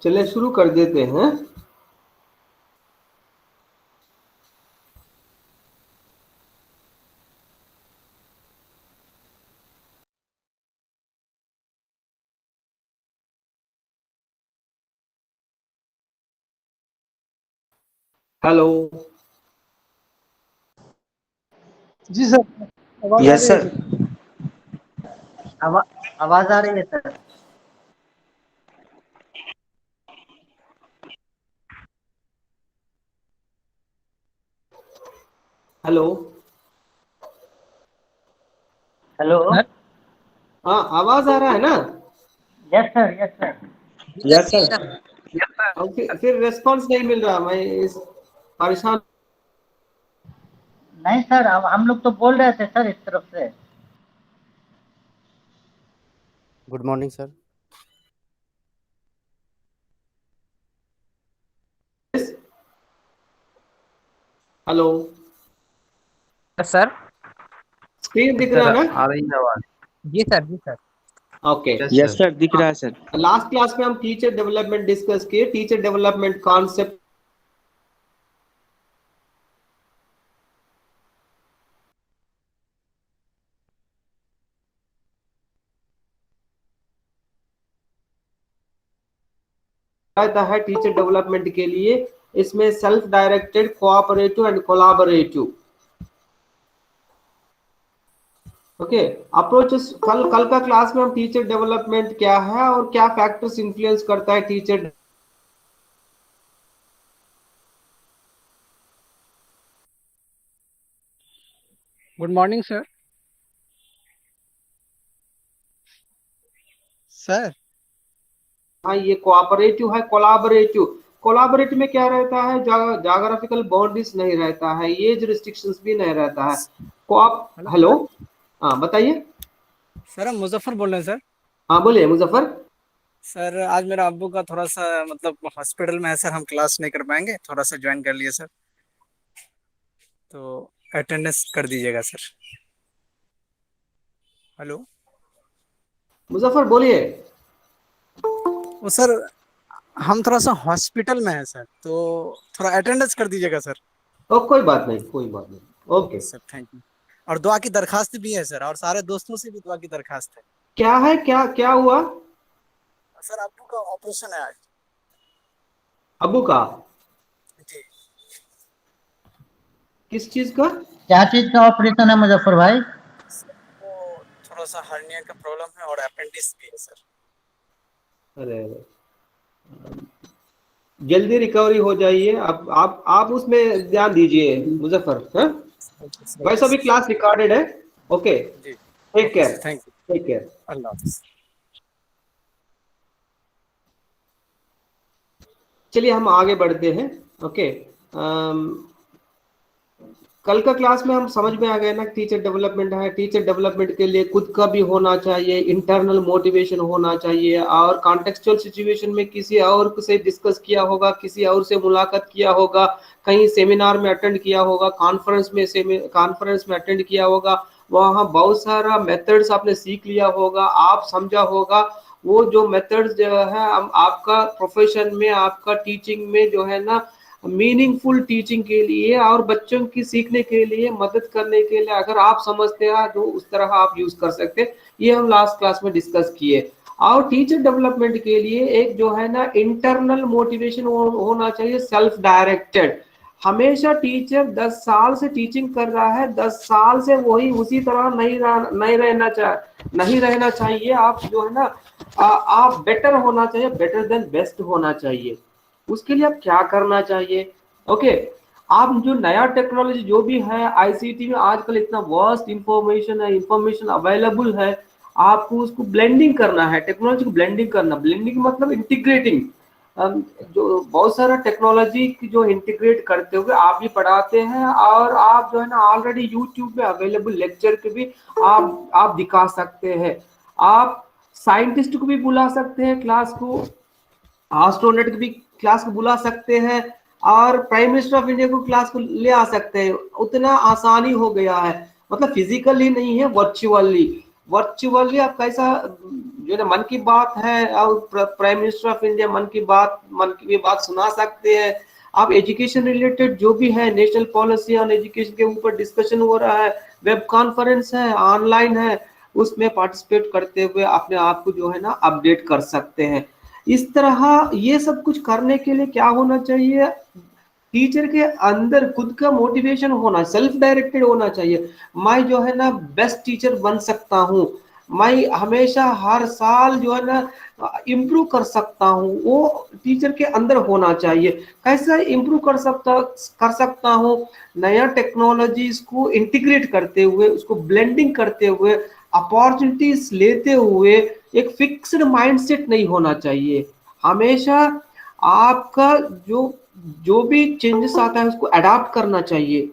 चलिए शुरू कर देते हैं। हेलो जी सर, आवाज आ यस रही है सर। सर? आवाज आ रही है सर। हेलो। हेलो। हाँ, आवाज आ रहा है ना? Yes sir, yes sir. Yes sir. और फिर रेस्पॉन्स नहीं मिल रहा, मैं इस परेशान। नहीं सर, अब हम लोग तो बोल रहे थे सर इस तरफ से। Good morning sir. Hello, sir screen दिख रहा सर ना? आ रही है आवाज। जी सर, जी सर। ओके। यस सर, दिख रहा है सर। लास्ट क्लास में हम टीचर डेवलपमेंट डिस्कस किए, टीचर डेवलपमेंट कॉन्सेप्ट रहता है टीचर डेवलपमेंट के लिए। इसमें self directed, cooperative and collaborative. Okay. Approaches कल कल का क्लास में हम टीचर डेवलपमेंट क्या है और क्या फैक्टर्स इन्फ्लुएंस करता है teacher. Good morning sir. Sir हाँ, ये कोऑपरेटिव है, कोलैबोरेटिव। कोलैबोरेटिव में क्या रहता है? जोग्राफिकल बाउंड्रीज नहीं रहता है, एज रिस्ट्रिक्शंस भी नहीं रहता है। कोऑप हेलो हेलो। हाँ बताइए। सर, हम मुजफ्फर बोल रहे हैं सर। हाँ बोलिए मुजफ्फर। सर आज मेरा अब्बू का थोड़ा सा मतलब हॉस्पिटल में है सर, हम क्लास नहीं कर पाएंगे, थोड़ा सा ज्वाइन कर लिए सर, तो अटेंडेंस कर दीजिएगा सर। हेलो। मुजफ्फर बोलिए। वो सर, हम थोड़ा सा हॉस्पिटल में है सर, तो थोड़ा अटेंडेंस कर दीजिएगा सर। ओ कोई बात नहीं, कोई बात नहीं। ओके। Sir thank you. और दुआ की दरखास्त भी है सर, और सारे दोस्तों से भी दुआ की दरखास्त है। क्या है, क्या क्या हुआ? सर अब्बू का ऑपरेशन है आज। अबू का? जी। किस चीज का? क्या चीज का ऑपरेशन है मुजफ्फर भाई? सर वो थोड़ा सा हर्निया का प्रॉब्लम है और अपेंडिक्स भी है सर। अरे अरे, जल्दी रिकवरी हो जाइए। आप उसमें ध्यान दीजिए मुजफ्फर, हाँ? ओके वैसा भी सर। क्लास रिकॉर्डेड है। ओके। जी। Take okay care. Sir, thank you. Take care. अल्लाह हाफिज। चलिए हम आगे बढ़ते हैं। ओके। कल का क्लास में हम समझ में आ गए ना, टीचर डेवलपमेंट है। टीचर डेवलपमेंट के लिए खुद का भी होना चाहिए, इंटरनल मोटिवेशन होना चाहिए, और कॉन्टेक्चुअल सिचुएशन में किसी और से डिस्कस किया होगा, किसी और से मुलाकात किया होगा, कहीं सेमिनार में अटेंड किया होगा, कॉन्फ्रेंस में अटेंड किया होगा। वहाँ बहुत सारा मेथड्स आपने सीख लिया होगा, आप समझा होगा। वो जो मेथड्स जो है आपका प्रोफेशन में, आपका टीचिंग में जो है ना, मीनिंगफुल टीचिंग के लिए और बच्चों की सीखने के लिए, मदद करने के लिए, अगर आप समझते हैं तो उस तरह आप यूज कर सकते हैं। ये हम लास्ट क्लास में डिस्कस किए। और टीचर डेवलपमेंट के लिए एक जो है ना इंटरनल मोटिवेशन होना चाहिए, सेल्फ डायरेक्टेड। हमेशा टीचर 10 साल से टीचिंग कर रहा है, 10 साल से वही उसी तरह नहीं रहना चाहिए। आप जो है ना, आप बेटर होना चाहिए, बेटर देन बेस्ट होना चाहिए। उसके लिए आप क्या करना चाहिए? ओके। आप जो नया टेक्नोलॉजी जो भी है, आईसीटी में आजकल इतना वास्ट इंफॉर्मेशन है, इंफॉर्मेशन अवेलेबल है। आपको उसको ब्लेंडिंग करना है, टेक्नोलॉजी को ब्लेंडिंग करना। ब्लेंडिंग मतलब इंटीग्रेटिंग। जो बहुत सारा टेक्नोलॉजी जो इंटीग्रेट करते हुए आप भी पढ़ाते हैं, और आप जो है ना ऑलरेडी यूट्यूब में अवेलेबल लेक्चर के भी आप दिखा सकते हैं। आप साइंटिस्ट को भी बुला सकते हैं क्लास को, एस्ट्रोनॉट की भी क्लास को बुला सकते हैं, और प्राइम मिनिस्टर ऑफ इंडिया को क्लास को ले आ सकते हैं। उतना आसानी हो गया है, मतलब फिजिकली नहीं है, वर्चुअली। वर्चुअली आप कैसा जो ना मन की बात है और प्राइम मिनिस्टर ऑफ इंडिया मन की बात सुना सकते हैं। आप एजुकेशन रिलेटेड जो भी है, नेशनल पॉलिसी ऑन एजुकेशन के ऊपर डिस्कशन हो रहा है, वेब कॉन्फ्रेंस है, ऑनलाइन है, उसमें पार्टिसिपेट करते हुए अपने आप को जो है ना अपडेट कर सकते हैं। इस तरह ये सब कुछ करने के लिए क्या होना चाहिए, टीचर के अंदर खुद का मोटिवेशन होना, सेल्फ डायरेक्टेड होना चाहिए। मैं जो है ना बेस्ट टीचर बन सकता हूँ, मैं हमेशा हर साल जो है ना इम्प्रूव कर सकता हूँ, वो टीचर के अंदर होना चाहिए। कैसे इम्प्रूव कर सकता हूँ, नया टेक्नोलॉजीज को इंटीग्रेट करते हुए, उसको ब्लेंडिंग करते हुए, अपॉर्चुनिटीज लेते हुए। एक फिक्स्ड माइंडसेट नहीं होना चाहिए, हमेशा आपका जो जो भी चेंजेस आता है उसको अडॉप्ट करना चाहिए।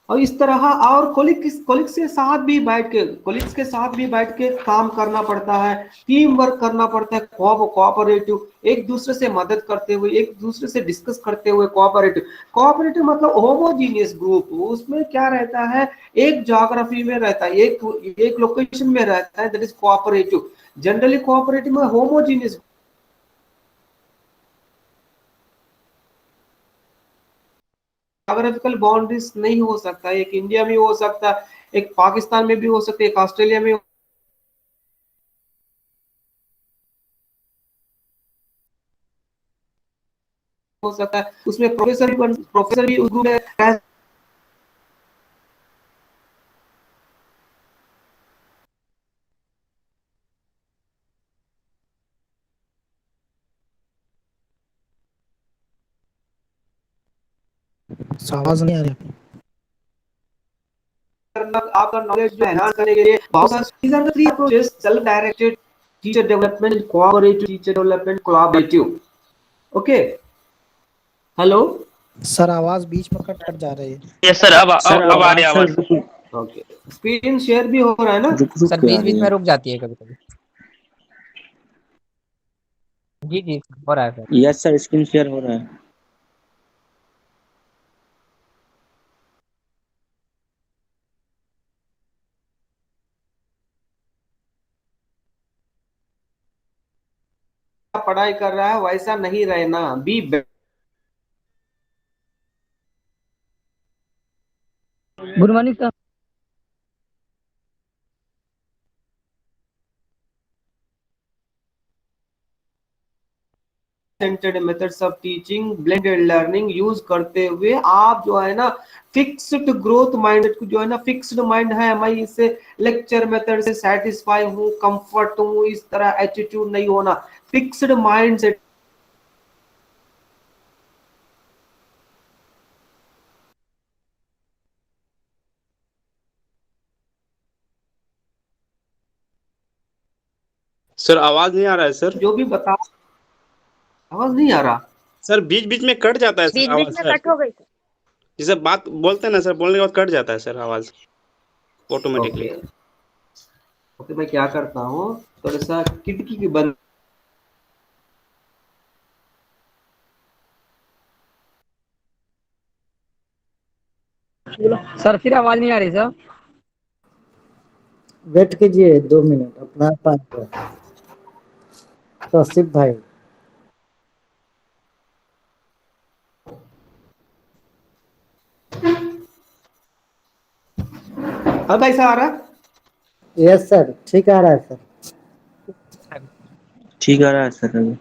और इस तरह और कोलिग्स के साथ भी बैठ के काम करना पड़ता है, टीम वर्क करना पड़ता है, कोऑपरेटिव, एक दूसरे से मदद करते हुए, एक दूसरे से डिस्कस करते हुए। कोऑपरेटिव मतलब होमोजीनियस ग्रुप, उसमें क्या रहता है, एक ज्योग्राफी में रहता है, एक लोकेशन में रहता है, that is cooperative. Generally cooperative में होमोजीनियस ज्योग्राफिकल बाउंड्रीज नहीं हो सकता, एक इंडिया में हो सकता, एक पाकिस्तान में भी हो सकता है, एक ऑस्ट्रेलिया में हो सकता है। उसमें प्रोफेसर भी उस ग्रुप में रह आवाज नहीं आ रही आपकी। करना, आपका नॉलेज जो एनहांस करने के लिए बहुत सारे these are the three approaches: self directed teacher development, cooperative teacher development, collaborative. Okay, hello. Sir आवाज बीच में कट कट जा रही है। यस सर, अब आ रही है आवाज। ओके, स्क्रीन शेयर भी हो रहा है ना? सर बीच बीच में रुक जाती है कभी कभी। जी जी हो रहा है sir. Yes sir, screen share हो रहा है। पढ़ाई कर रहा है वैसा नहीं रहना, B. Good morning sir. Centred methods of teaching, blended learning use करते हुए आप जो है ना फिक्स्ड ग्रोथ माइंड को जो है ना, फिक्स्ड माइंड है, मैं इससे लेक्चर मेथड से सेटिस्फाई हूँ, कंफर्ट हूँ, इस तरह एटीट्यूड नहीं होना, फिक्स्ड माइंड से। सर आवाज नहीं आ रहा है सर। जो भी बता, आवाज नहीं आ रहा सर बीच बीच में कट जाता है सर बीच आवाज बीच में सर। कट हो गई। जैसे बात बोलते हैं ना सर, बोलने के बाद कट जाता है सर आवाज ऑटोमेटिकली। ओके ओके, मैं क्या करता हूँ, थोड़ा सा खिड़की की बंद। सर फिर आवाज नहीं आ रही सर। वेट कीजिए 2 मिनट, अपना पास तौसीफ भाई। अब ऐसा आ रहा है? यस सर, ठीक आ रहा है सर। ठीक आ रहा है सर अभी।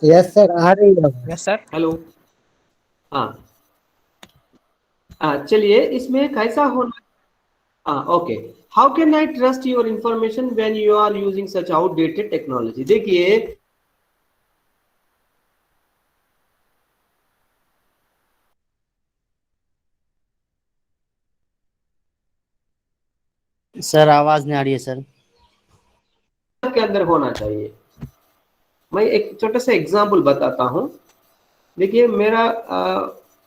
यस सर, आ रही है। Yes sir. हेलो, हाँ हाँ, चलिए इसमें कैसा होना। हाँ okay, how can I trust your information when you are using such outdated technology. देखिए सर आवाज नहीं आ रही है सर। के अंदर होना चाहिए। मैं एक छोटा सा एग्जांपल बताता हूँ। देखिए मेरा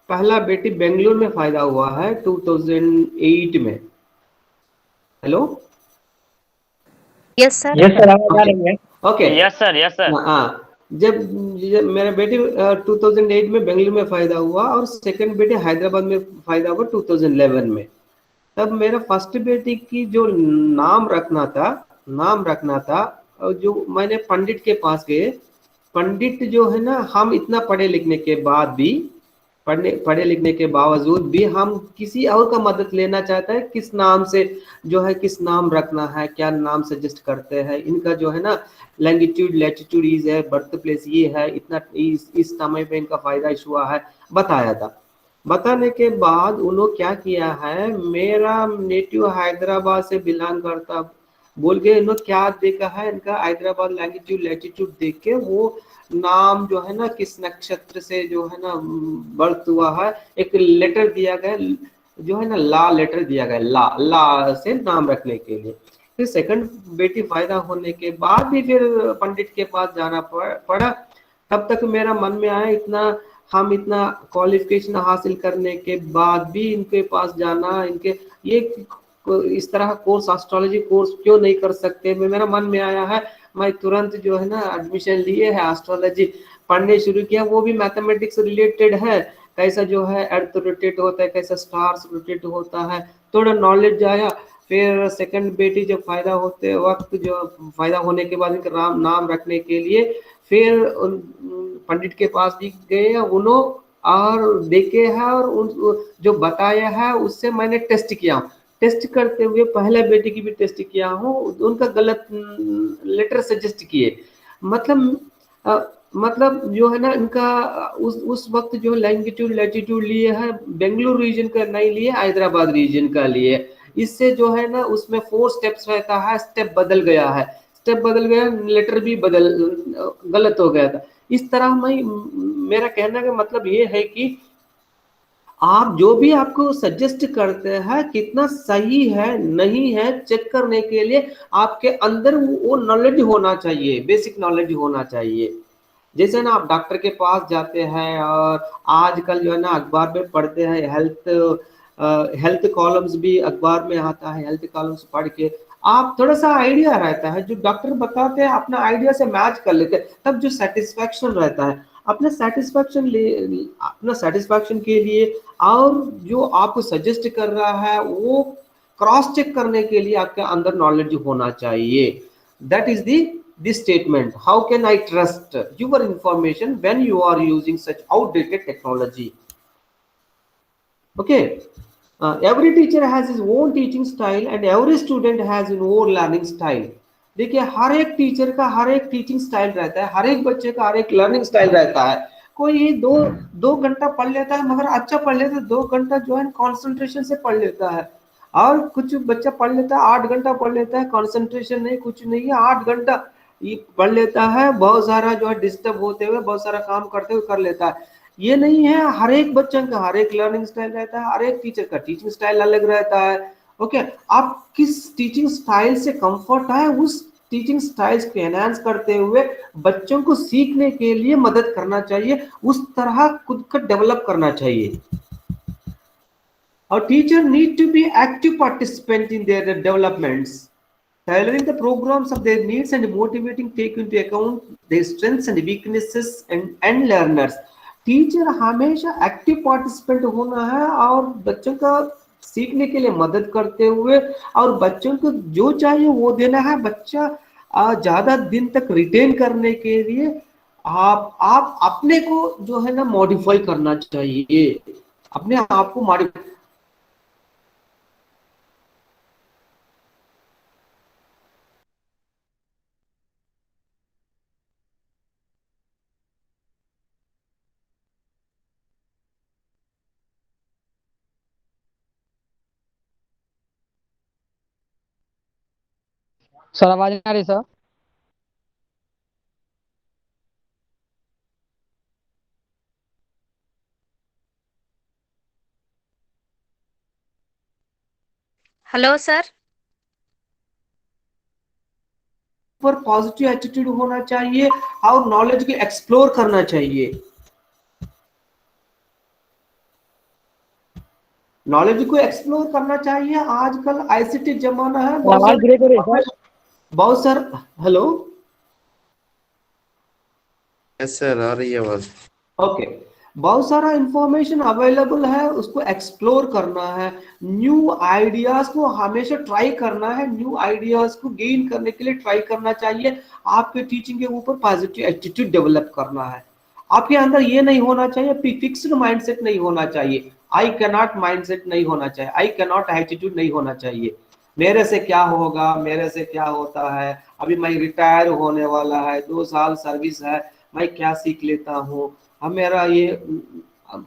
पहला बेटी बेंगलुरु में फायदा हुआ है 2008 में। Hello, yes sir. Yes sir आवाज आ रही है। ओके। यस सर हाँ, जब जब मेरा बेटी 2008 में बेंगलुरु में फायदा हुआ और सेकंड बेटी हैदराबाद में फायदा हुआ 2011 में। तब मेरा फर्स्ट बेटी की जो नाम रखना था और जो मैंने पंडित के पास गए। पंडित जो है ना, हम इतना पढ़े लिखने के बावजूद भी हम किसी और का मदद लेना चाहता है, किस नाम से जो है, किस नाम रखना है, क्या नाम सजेस्ट करते हैं, इनका जो है ना लैंगिट्यूड लैटिट्यूड इज है, बर्थ प्लेस ये है, इतना इस समय पे इनका फायदा इस हुआ है, बताया था। बताने के बाद उन्होंने क्या किया है, मेरा नेटिव हैदराबाद से बिलोंग करता बोल के इन्होंने क्या देखा है, इनका हैदराबाद लैंगिट्यूड लैटिट्यूड देख के वो नाम जो है ना किस नक्षत्र से जो है ना बर्थ हुआ है, एक लेटर दिया गया जो है ना, ला लेटर दिया गया, ला से नाम रखने के लिए। फिर सेकंड बेटी फायदा होने के बाद भी फिर पंडित के पास जाना पड़ा। तब तक मेरा मन में आया, इतना क्वालिफिकेशन हासिल करने के बाद भी इनके पास जाना, इनके ये इस तरह कोर्स एस्ट्रोलॉजी कोर्स क्यों नहीं कर सकते, मेरा मन में आया है। मैं तुरंत जो है ना एडमिशन लिए है, एस्ट्रोलॉजी पढ़ने शुरू किया। वो भी मैथमेटिक्स रिलेटेड है, कैसा जो है अर्थ रोटेट होता है, कैसा स्टार्स रोटेट होता है, थोड़ा नॉलेज आया। फिर सेकंड बेटी जब फायदा होते वक्त जो फायदा होने के बाद इनका नाम रखने के लिए फिर पंडित के पास भी गए उन्होंने और देखे है, और जो बताया है उससे मैंने टेस्ट किया। टेस्ट करते हुए पहले बेटी की भी टेस्ट किया हूँ, उनका गलत लेटर सजेस्ट किए। मतलब मतलब जो है ना इनका उस वक्त जो लैंगिट्यूड लैटिट्यूड लिए है बेंगलुरु रीजन का नहीं लिए, हैदराबाद रीजन का लिए। इससे जो है ना उसमें 4 स्टेप्स रहता है, स्टेप बदल गया, लेटर भी गलत हो गया था। इस तरह मेरा कहने का मतलब ये है कि आप जो भी आपको सजेस्ट करते हैं कितना सही है नहीं है चेक करने के लिए आपके अंदर वो नॉलेज होना चाहिए, बेसिक नॉलेज होना चाहिए। जैसे ना आप डॉक्टर के पास जाते हैं और आजकल जो है ना अखबार में पढ़ते हैं, हेल्थ कॉलम्स भी अखबार में आता है, हेल्थ कॉलम्स पढ़ के आप थोड़ा सा आइडिया रहता है, जो डॉक्टर बताते हैं अपना आइडिया से मैच कर लेते हैं, तब जो सेटिस्फैक्शन रहता है अपना सेटिस्फैक्शन के लिए और जो आपको सजेस्ट कर रहा है वो क्रॉस चेक करने के लिए आपके अंदर नॉलेज होना चाहिए। That is this statement, how can I trust your information when you are using such outdated technology? Okay. Every teacher has his own teaching style and every student has his own learning style. देखिए हर एक teacher का हर एक teaching style रहता है, हर एक बच्चे का हर एक लर्निंग स्टाइल रहता है। कोई दो घंटा पढ़ लेता है मगर अच्छा पढ़ लेता है, 2 घंटा जो है कॉन्सेंट्रेशन से पढ़ लेता है, और कुछ बच्चा पढ़ लेता है 8 घंटा पढ़ लेता है, कॉन्सेंट्रेशन नहीं कुछ नहीं है, 8 घंटा ये पढ़ लेता है, बहुत सारा जो है डिस्टर्ब होते हुए बहुत सारा काम करते हुए कर लेता है। ये नहीं है, हर एक बच्चे का हर एक लर्निंग स्टाइल रहता है, हर एक टीचर का टीचिंग स्टाइल अलग रहता है। ओके, आप किस टीचिंग स्टाइल से कंफर्ट है उस टीचिंग स्टाइल्स को एनहांस करते हुए बच्चों को सीखने के लिए मदद करना चाहिए, उस तरह खुद को डेवलप करना चाहिए। और teacher need to be active participant in their developments, tailoring the programs of their needs and motivating take into account their strengths and weaknesses and learners। Teacher हमेशा एक्टिव पार्टिसिपेंट होना है और बच्चों का सीखने के लिए मदद करते हुए और बच्चों को जो चाहिए वो देना है। बच्चा ज्यादा दिन तक रिटेन करने के लिए आप अपने को जो है ना मॉडिफाई करना चाहिए, अपने आप को मॉडिफाई। सर आवाज नहीं आ रही सर। Hello sir. पर पॉजिटिव एटीट्यूड होना चाहिए और नॉलेज को एक्सप्लोर करना चाहिए, नॉलेज को एक्सप्लोर करना चाहिए। आजकल आईसीटी जमाना है, आवाज ब्रेक हो रही है सर। बहुत सर, हेलो, यस सर, आ रही है आवाज। ओके, बहुत सारा इंफॉर्मेशन अवेलेबल है, उसको एक्सप्लोर करना है, न्यू आइडियाज को हमेशा ट्राई करना है, न्यू आइडियाज को गेन करने के लिए ट्राई करना चाहिए। आपके टीचिंग के ऊपर पॉजिटिव एटीट्यूड डेवलप करना है। आपके अंदर ये नहीं होना चाहिए, फिक्स्ड माइंडसेट नहीं होना चाहिए, आई कैनॉट माइंडसेट नहीं होना चाहिए, आई कैनॉट एटीट्यूड नहीं होना चाहिए। मेरे से क्या होगा, मेरे से क्या होता है, अभी मैं रिटायर होने वाला है, 2 साल सर्विस है, मैं क्या सीख लेता हूँ, अब मेरा ये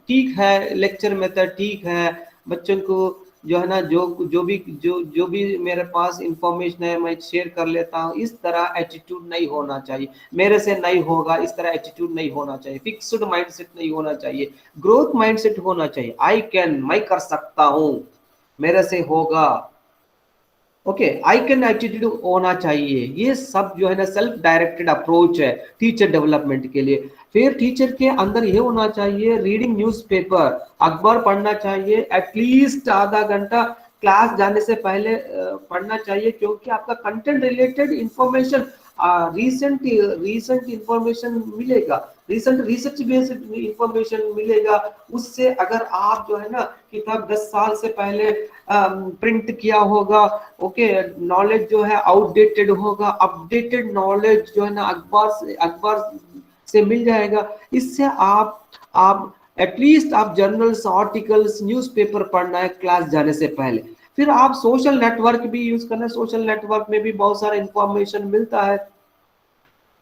ठीक है, लेक्चर मेथड ठीक है, बच्चों को जो है ना जो भी मेरे पास इंफॉर्मेशन है मैं शेयर कर लेता हूँ, इस तरह एटीट्यूड नहीं होना चाहिए। मेरे से नहीं होगा, इस तरह एटीट्यूड नहीं होना चाहिए, फिक्स्ड माइंडसेट नहीं होना चाहिए, ग्रोथ माइंडसेट होना चाहिए। आई कैन, मैं कर सकता हूँ, मेरे से होगा, ओके, आई कैन एटीट्यूड होना चाहिए। ये सब जो है ना सेल्फ डायरेक्टेड अप्रोच है टीचर डेवलपमेंट के लिए। फिर टीचर के अंदर ये होना चाहिए, रीडिंग न्यूज़पेपर, अखबार पढ़ना चाहिए, एटलीस्ट आधा घंटा क्लास जाने से पहले पढ़ना चाहिए, क्योंकि आपका content related information recent information मिलेगा, रिसेंट रिसर्च बेस्ड इंफॉर्मेशन मिलेगा। उससे अगर आप जो है ना किताब 10 साल से पहले प्रिंट किया होगा, ओके, नॉलेज जो है आउटडेटेड होगा, अपडेटेड नॉलेज जो है ना अखबार से मिल जाएगा। इससे आप एटलीस्ट आप जर्नल्स, आर्टिकल्स, न्यूज़पेपर पढ़ना है क्लास जाने से पहले। फिर आप सोशल नेटवर्क भी यूज करना है, सोशल नेटवर्क में भी बहुत सारा इंफॉर्मेशन मिलता है,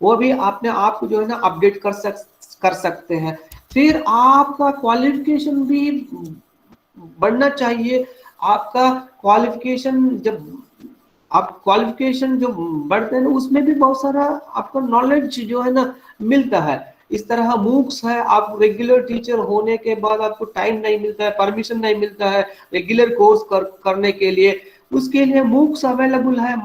वो भी आपने आप जो है ना अपडेट कर सकते हैं। फिर आपका क्वालिफिकेशन भी बढ़ना चाहिए। आपका क्वालिफिकेशन जब आप क्वालिफिकेशन जो बढ़ते हैं ना, उसमें भी बहुत सारा आपका नॉलेज जो है ना मिलता है। इस तरह मूक्स है, आप रेगुलर टीचर होने के बाद आपको टाइम नहीं मिलता है, परमिशन नहीं मिलता है रेगुलर कोर्स करने के लिए, उसके लिए मूक्स अवेलेबल है,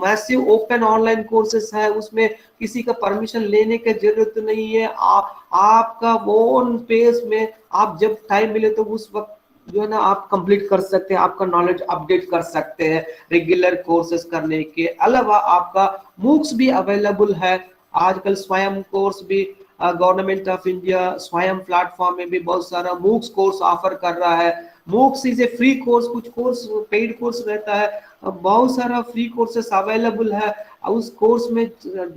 मैसिव ओपन ऑनलाइन कोर्सेस है, उसमें किसी का परमिशन लेने की जरूरत नहीं है। आपका ओन पेस में आप जब टाइम मिले तो उस वक्त जो है ना आप कंप्लीट कर सकते हैं, आपका नॉलेज अपडेट कर सकते हैं। रेगुलर कोर्सेज करने के अलावा आपका मूक्स भी अवेलेबल है। आजकल स्वयं कोर्स भी गवर्नमेंट ऑफ इंडिया स्वयं प्लेटफॉर्म में भी बहुत सारा मूक्स कोर्स ऑफर कर रहा है। MOOCs is a free course, कुछ कोर्स पेड कोर्स रहता है, बहुत सारा फ्री कोर्सेस अवेलेबल है। उस कोर्स में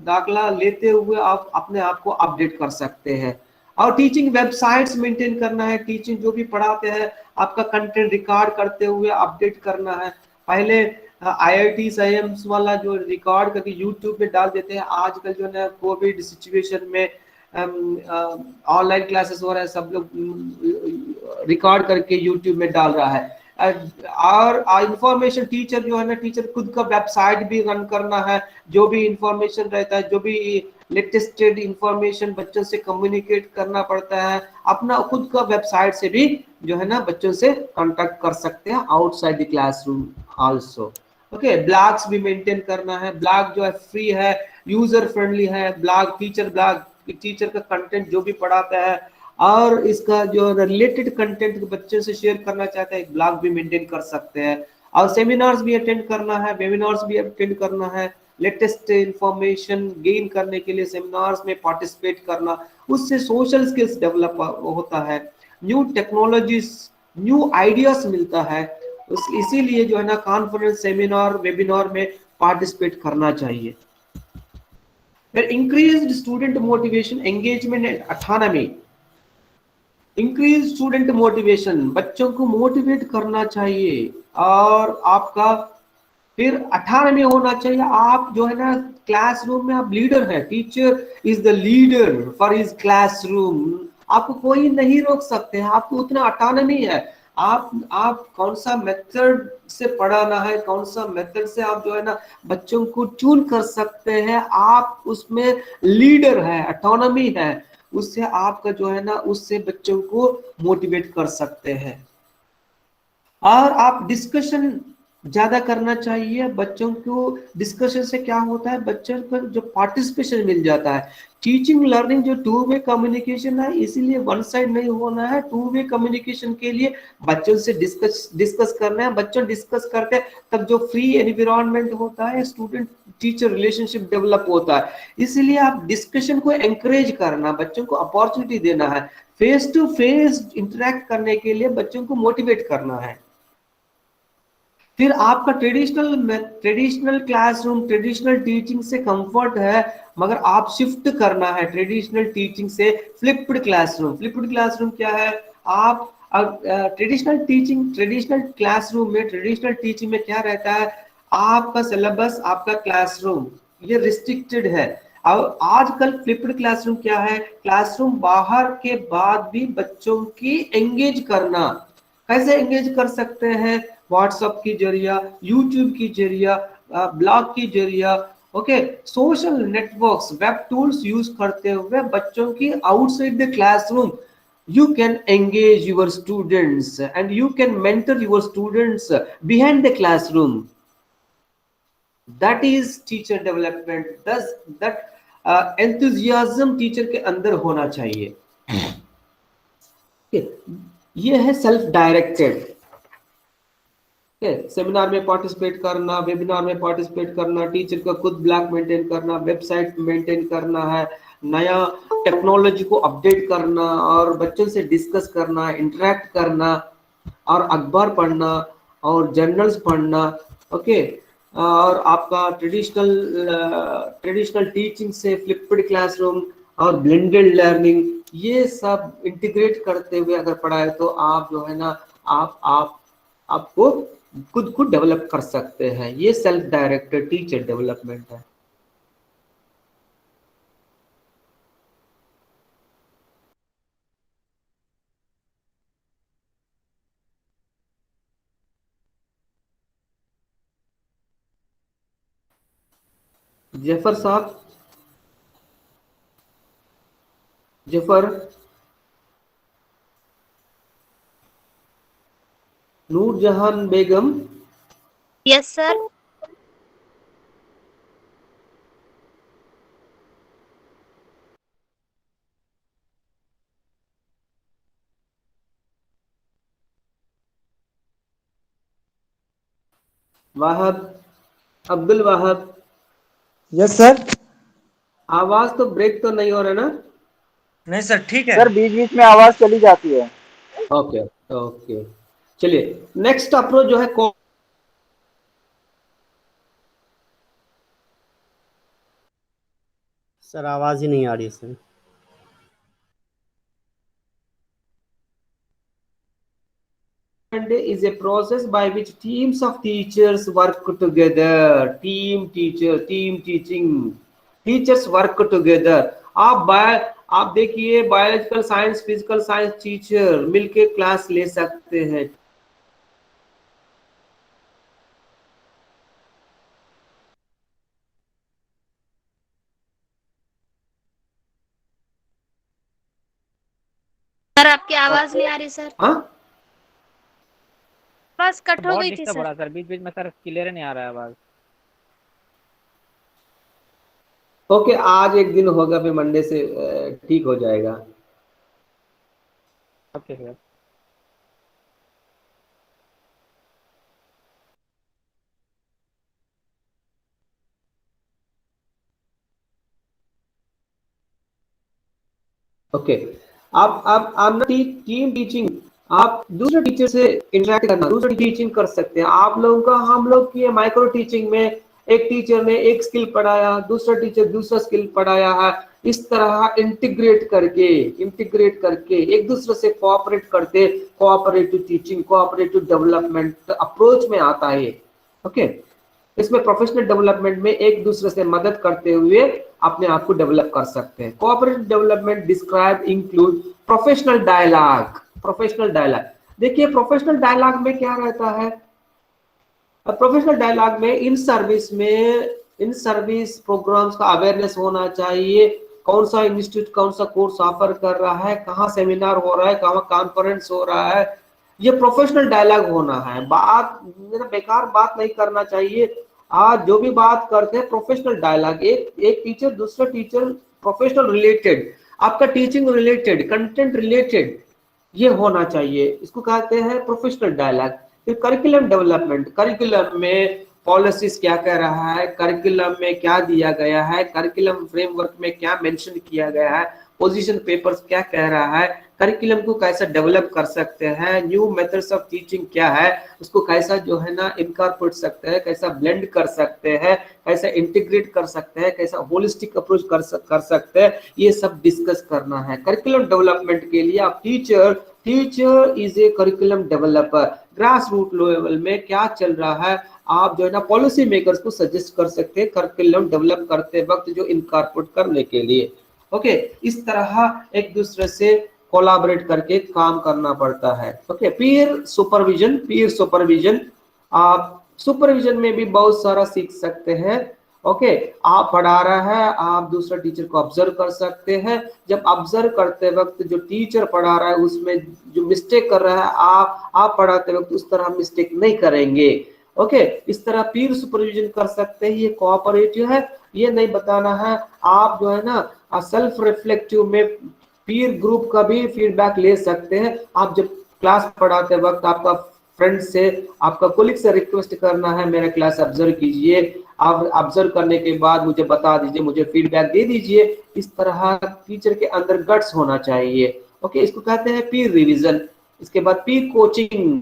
दाखला लेते हुए आप अपने आप को अपडेट कर सकते हैं। और टीचिंग वेबसाइट्स मेंटेन करना है, टीचिंग जो भी पढ़ाते हैं आपका कंटेंट रिकॉर्ड करते हुए अपडेट करना है। पहले IIT SIEMS वाला जो रिकॉर्ड करके यूट्यूब पे डाल देते हैं, आजकल जो है कोविड सिचुएशन में ऑनलाइन क्लासेस हो रहा है, सब लोग रिकॉर्ड करके यूट्यूब में डाल रहा है। और इंफॉर्मेशन टीचर जो है ना, टीचर खुद का वेबसाइट भी रन करना है, जो भी इंफॉर्मेशन रहता है, जो भी लेटेस्ट इंफॉर्मेशन बच्चों से कम्युनिकेट करना पड़ता है, अपना खुद का वेबसाइट से भी जो है ना बच्चों से कांटेक्ट कर सकते हैं outside the classroom also. Okay, blogs भी मेंटेन करना है, ब्लॉग जो है फ्री है, यूजर फ्रेंडली है, ब्लॉग टीचर का कंटेंट जो भी पढ़ाता है और इसका जो रिलेटेड कंटेंट बच्चे से शेयर करना चाहते हैं, ब्लॉग भी मेंटेन कर सकते हैं। और सेमिनार्स भी अटेंड करना है, वेबिनार्स भी अटेंड करना है, लेटेस्ट इंफॉर्मेशन गेन करने के लिए सेमिनार्स में पार्टिसिपेट करना, उससे सोशल स्किल्स डेवलप होता है, न्यू टेक्नोलॉजीज, न्यू आइडियाज मिलता है। इसीलिए जो है ना कॉन्फ्रेंस, सेमिनार, वेबिनार में पार्टिसिपेट करना चाहिए। फिर increased student motivation, engagement and autonomy. Increase student motivation, बच्चों को मोटिवेट करना चाहिए। और आपका फिर 18 में होना चाहिए, आप जो है ना क्लासरूम में आप लीडर है, teacher is the leader for his classroom. आपको कोई नहीं रोक सकते हैं, आपको उतना ऑटोनॉमी है। आप कौन सा मेथड से पढ़ाना है, कौन सा मेथड से आप जो है ना बच्चों को ट्यून कर सकते हैं, आप उसमें लीडर है, ऑटोनॉमी है, उससे आपका जो है ना उससे बच्चों को मोटिवेट कर सकते हैं। और आप डिस्कशन ज्यादा करना चाहिए। बच्चों को डिस्कशन से क्या होता है, बच्चों को जो पार्टिसिपेशन मिल जाता है। टीचिंग लर्निंग जो टू वे कम्युनिकेशन है, इसीलिए वन साइड नहीं होना है। टू वे कम्युनिकेशन के लिए बच्चों से डिस्कस करना है। बच्चों डिस्कस करते हैं तब जो फ्री एनवायरनमेंट होता है, स्टूडेंट टीचर रिलेशनशिप डेवलप होता है। इसीलिए आप डिस्कशन को एंकरेज करना, बच्चों को अपॉर्चुनिटी देना है। फेस टू फेस इंटरेक्ट करने के लिए बच्चों को मोटिवेट करना है। फिर आपका ट्रेडिशनल क्लासरूम, ट्रेडिशनल टीचिंग से कंफर्ट है, मगर आप शिफ्ट करना है ट्रेडिशनल टीचिंग से फ्लिप्ड क्लासरूम। फ्लिप्ड क्लासरूम क्या है, आप ट्रेडिशनल क्लासरूम में, ट्रेडिशनल टीचिंग में क्या रहता है, आपका सिलेबस, आपका क्लासरूम ये रिस्ट्रिक्टेड है। अब आजकल फ्लिप्ड क्लासरूम क्या है, क्लासरूम बाहर के बाद भी बच्चों की एंगेज करना। कैसे एंगेज कर सकते हैं, व्हाट्सएप की जरिया, यूट्यूब की जरिया, ब्लॉग की जरिया, okay, social networks, web tools use करते हुए बच्चों की outside the classroom you can engage your students and you can mentor your students behind the classroom. That is teacher development. Does that enthusiasm teacher के अंदर होना चाहिए। ये है सेल्फ डायरेक्टेड। सेमिनार में पार्टिसिपेट करना, वेबिनार में पार्टिसिपेट करना, टीचर का खुद ब्लॉग मेंटेन करना, वेबसाइट मेंटेन करना है, नया टेक्नोलॉजी को अपडेट करना और बच्चों से डिस्कस करना, इंटरेक्ट करना, और अखबार पढ़ना और जर्नल्स पढ़ना, ओके। और आपका ट्रेडिशनल टीचिंग से फ्लिप्ड क्लासरूम और ब्लेंडेड लर्निंग, ये सब इंटीग्रेट करते हुए अगर पढ़ाए तो आप जो है ना, आपको खुद को डेवलप कर सकते हैं। ये सेल्फ डायरेक्टेड टीचर डेवलपमेंट है। जफर साहब, Zafar, Noorjahan Begum, yes sir. Wahab, Abdul Wahab, yes sir. आवाज तो ब्रेक तो नहीं हो रहा ना? नहीं सर, ठीक है सर बीच बीच में आवाज चली जाती है। ओके ओके, चलिए नेक्स्ट अप्रोच जो है सर, आवाज ही नहीं आ रही है sir. is a process by which teams of teachers work together. Team teaching, teachers work together. आप देखिए, biological science, physical science teacher मिलके क्लास ले सकते हैं। सर आपकी आवाज नहीं आ रही सर। हाँ, आवाज कट हो बहुत गई थी डिस्टर्ब हो सर। रहा है सर, बीच बीच में सर क्लियर नहीं आ रहा है आवाज। ओके, आज एक दिन होगा, फिर मंडे से ठीक हो जाएगा। Okay sir. ओके, आप ना टीम टीचिंग, आप दूसरे टीचर से इंटरेक्ट करना, दूसरी टीचिंग कर सकते हैं। आप लोगों का, हम लोग की माइक्रो टीचिंग में एक टीचर ने एक स्किल पढ़ाया, दूसरा टीचर दूसरा स्किल पढ़ाया है। इस तरह इंटीग्रेट करके एक दूसरे से कोऑपरेट करते, cooperative teaching, cooperative development approach में आता है। ओके, इसमें प्रोफेशनल डेवलपमेंट में एक दूसरे से मदद करते हुए अपने आप को डेवलप कर सकते हैं। Cooperative development describe include professional dialogue. देखिए प्रोफेशनल डायलॉग में क्या रहता है, प्रोफेशनल डायलॉग में इन सर्विस प्रोग्राम्स का अवेयरनेस होना चाहिए। कौन सा इंस्टीट्यूट कौन सा कोर्स ऑफर कर रहा है, कहाँ सेमिनार हो रहा है, कहाँ कॉन्फ्रेंस हो रहा है, ये प्रोफेशनल डायलॉग होना है। बात मेरा बेकार बात नहीं करना चाहिए। आज जो भी बात करते हैं प्रोफेशनल डायलॉग, एक टीचर दूसरा टीचर प्रोफेशनल रिलेटेड, आपका टीचिंग रिलेटेड, कंटेंट रिलेटेड ये होना चाहिए। इसको कहते हैं प्रोफेशनल डायलॉग। फिर करिकुलम डेवलपमेंट, करिकुलम में पॉलिसीज क्या कह रहा है, करिकुलम में क्या दिया गया है, करिकुलम फ्रेमवर्क में क्या मेंशन किया गया है, पोजीशन पेपर्स क्या कह रहा है, करिकुलम को कैसा डेवलप कर सकते हैं, न्यू मेथड्स ऑफ टीचिंग क्या है, उसको कैसा जो है ना इनकॉर्पोरेट सकते हैं, कैसा ब्लेंड कर सकते हैं, कैसा इंटीग्रेट कर सकते हैं, कैसा होलिस्टिक अप्रोच कर सकते हैं, ये सब डिस्कस करना है। करिकुलम डेवलपमेंट के लिए आप teacher is a curriculum developer. Grass root level में क्या चल रहा है आप जो है ना पॉलिसी मेकर्स को सजेस्ट कर सकते हैं करिकुलम डेवलप करते वक्त जो इनकॉर्पोरेट करने के लिए। ओके, इस तरह एक दूसरे से कोलैबोरेट करके काम करना पड़ता है। ओके, पीयर सुपरविजन आप सुपरविजन में भी बहुत सारा सीख सकते हैं। ओके, आप पढ़ा रहा है, आप दूसरा टीचर को ऑब्जर्व कर सकते हैं। जब ऑब्जर्व करते वक्त जो टीचर पढ़ा रहा है उसमें जो मिस्टेक कर रहा है आप पढ़ाते वक्त उस तरह मिस्टेक नहीं करेंगे। ओके, इस तरह पीर सुपरविजन कर सकते हैं। ये कोऑपरेटिव है, ये नहीं बताना है। आप जो है ना सेल्फ रिफ्लेक्टिव में पीर ग्रुप का भी फीडबैक ले सकते हैं। आप जब क्लास पढ़ाते वक्त आपका फ्रेंड से, आपका कोलिग से रिक्वेस्ट करना है मेरा क्लास ऑब्जर्व कीजिए, आप ऑब्जर्व करने के बाद मुझे बता दीजिए, मुझे फीडबैक दे दीजिए। इस तरह टीचर के अंदर गट्स होना चाहिए। ओके, इसको कहते हैं पीर रिवीजन। इसके बाद पीर कोचिंग,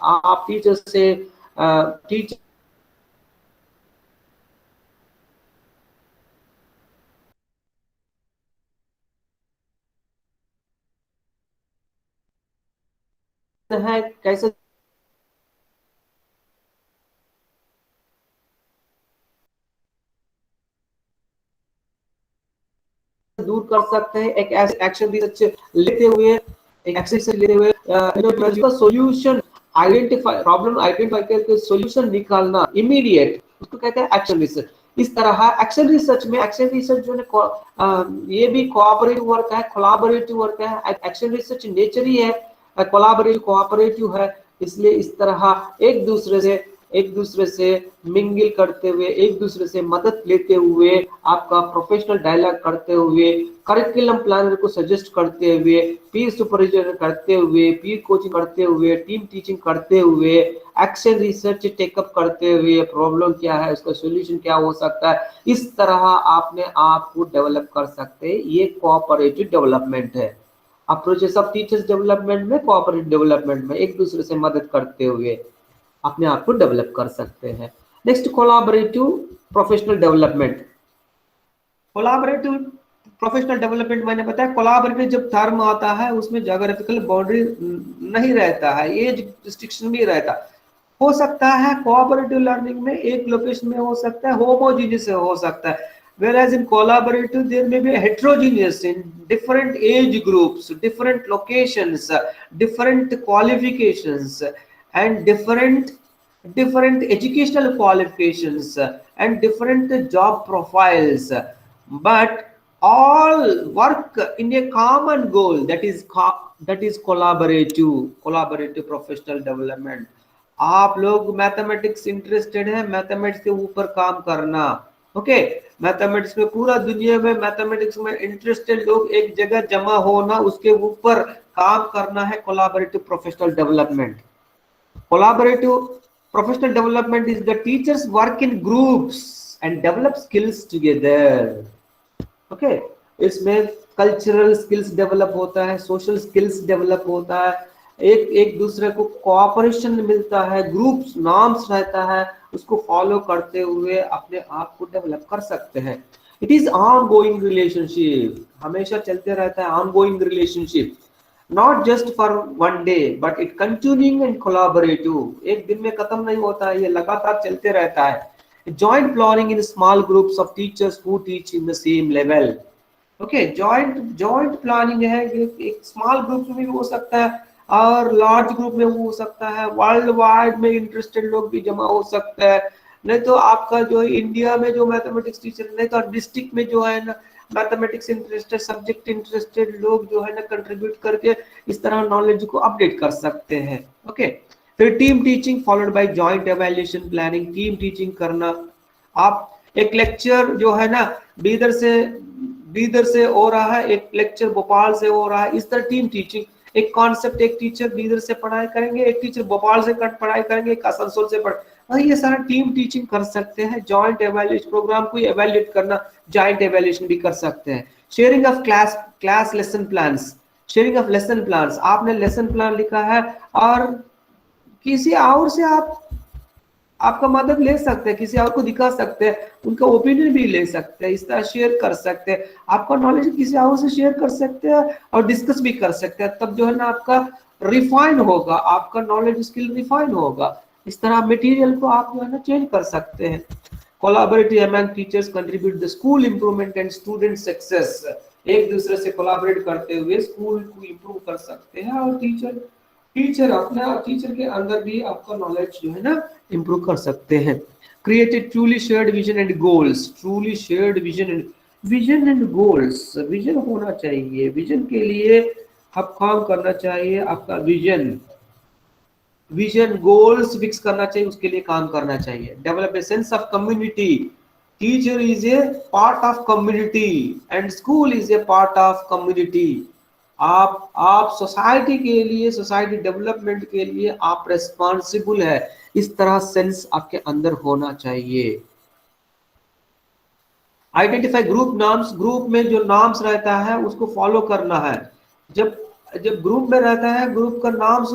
आप टीचर से टीचर है कैसे दूर कर सकते हैं। एक एक्शन रिसर्च लेते हुए सॉल्यूशन प्रॉब्लम आइडेंटिफाई करके सॉल्यूशन निकालना इमीडिएट, उसको कहते हैं एक्शन रिसर्च। इस तरह एक्शन रिसर्च जो है ये भी कोऑपरेटिव वर्क है, कोलैबोरेटिव वर्क है। एक्शन रिसर्च नेचर ही है कोलैबोरेटिव कोऑपरेटिव है, इसलिए इस तरह एक दूसरे से मिंगल करते हुए, एक दूसरे से मदद लेते हुए, आपका प्रोफेशनल डायलॉग करते हुए, करिकुलम प्लानर को सजेस्ट करते हुए, पीर सुपरविजन करते हुए, पीर कोचिंग करते हुए, टीम टीचिंग करते हुए, एक्शन रिसर्च टेकअप करते हुए, प्रॉब्लम क्या है उसका सॉल्यूशन क्या हो सकता है, इस तरह आपने आप को डेवलप कर सकते हैं। ये कोऑपरेटिव डेवलपमेंट है। अप्रोचेस ऑफ टीचर्स डेवलपमेंट में, कोऑपरेटिव डेवलपमेंट में एक दूसरे से मदद करते हुए अपने आप को डेवलप कर सकते हैं। Next, collaborative professional development. Collaborative professional development मैंने बताया, कोलैबोरेटिव जब टर्म आता है उसमें ज्योग्राफिकल बाउंड्री नहीं रहता है, एज रिस्ट्रिक्शन भी रहता हो सकता है। कोऑपरेटिव लर्निंग में एक लोकेशन में हो सकता है, होमोजेनियस हो सकता है, whereas in collaborative there may be heterogeneous in different age groups, different locations, different qualifications and different educational qualifications and different job profiles, but all work in a common goal, that is collaborative professional development। आप लोग mathematics interested है, mathematics के ऊपर काम करना। Okay, mathematics में पूरा दुनिया में मैथमेटिक्स में इंटरेस्टेड लोग एक जगह जमा होना, उसके ऊपर काम करना है collaborative professional development. Collaborative professional development is the teachers work in groups and develop skills together। Okay, इसमें कल्चरल स्किल्स डेवलप होता है, सोशल स्किल्स डेवलप होता है, एक दूसरे को कोऑपरेशन मिलता है, ग्रुप्स नॉर्म्स रहता है, उसको फॉलो करते हुए अपने आप को डेवलप कर सकते हैं। इट इज ऑनगोइंग रिलेशनशिप, हमेशा चलते रहता है ongoing relationship, not just for one day but it continuing and collaborative. एक दिन में खत्म नहीं होता है, ये लगातार चलते रहता है। Joint planning in small groups of teachers who teach in the same level. Okay, joint planning है, एक स्मॉल ग्रुप में भी हो सकता है और लार्ज ग्रुप में हो सकता है, वर्ल्ड वाइड में इंटरेस्टेड लोग भी जमा हो सकता है। नहीं तो आपका जो है इंडिया में जो मैथमेटिक्स टीचर, नहीं तो डिस्ट्रिक्ट में जो है ना मैथमेटिक्स इंटरेस्टेड, सब्जेक्ट इंटरेस्टेड लोग जो है ना कंट्रीब्यूट करके इस तरह नॉलेज को अपडेट कर सकते हैं। ओके, फिर team teaching followed by joint evaluation planning, team teaching करना। आप एक लेक्चर जो है ना बीदर से हो रहा है, एक लेक्चर भोपाल से हो रहा है, इस तरह टीम टीचिंग, एक कॉन्सेप्ट एक टीचर बीदर से पढ़ाई करेंगे, एक टीचर भोपाल से पढ़ाई करेंगे, एक आसनसोल से ये सारा टीम टीचिंग कर सकते हैं। जॉइंट एवेल्यूएशन प्रोग्राम को एवेल्यूएट करना, जॉइंट एवेल्यूएशन भी कर सकते हैं। Sharing of class lesson plans, sharing of lesson plans, आपने लेसन प्लान लिखा है और किसी और से आपका मदद ले सकते हैं, किसी और को दिखा सकते हैं, उनका ओपिनियन भी ले सकते हैं, इस तरह शेयर कर सकते हैं, आपका नॉलेज किसी और से शेयर कर सकते हैं और डिस्कस भी कर सकते हैं। तब जो है ना आपका रिफाइन होगा, आपका नॉलेज स्किल रिफाइन होगा। इस तरह मटेरियल को आप जो है ना चेंज कर सकते हैं। Collaborative among teachers contribute the school improvement and student success, एक दूसरे से कोलैबोरेट करते हुए स्कूल को इंप्रूव कर सकते हैं और टीचर के अंदर भी आपका नॉलेज जो है ना इंप्रूव कर सकते हैं। Create a truly shared vision and goals, truly shared vision and goals, vision होना चाहिए, विजन के लिए आप काम करना चाहिए, आपका विजन गोल्स फिक्स करना चाहिए, उसके लिए काम करना चाहिए। Develop a sense of community, teacher is A part of community and school is a part of community. आप सोसाइटी के लिए, सोसाइटी डेवलपमेंट के लिए आप रेस्पॉन्सिबल है, इस तरह सेंस आपके अंदर होना चाहिए। आइडेंटिफाई ग्रुप नाम्स, ग्रुप में जो नाम्स रहता है उसको फॉलो करना है। जब ग्रुप में रहता है ग्रुप का नाम्स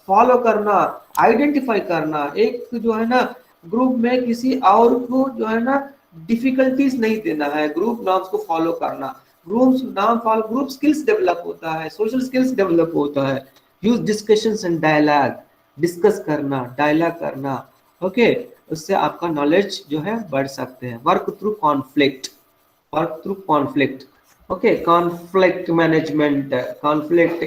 फॉलो करना, आइडेंटिफाई करना, एक जो है ना ग्रुप में किसी और को जो है ना डिफिकल्टीज नहीं देना है, ग्रुप नाम्स को फॉलो करना। ग्रुप स्किल्स डेवलप होता है, सोशल स्किल्स डेवलप होता है। Use discussions and dialogue, discuss करना, डायलॉग करना, ओके, उससे आपका नॉलेज जो है बढ़ सकते हैं। Work through conflict, okay, conflict management, conflict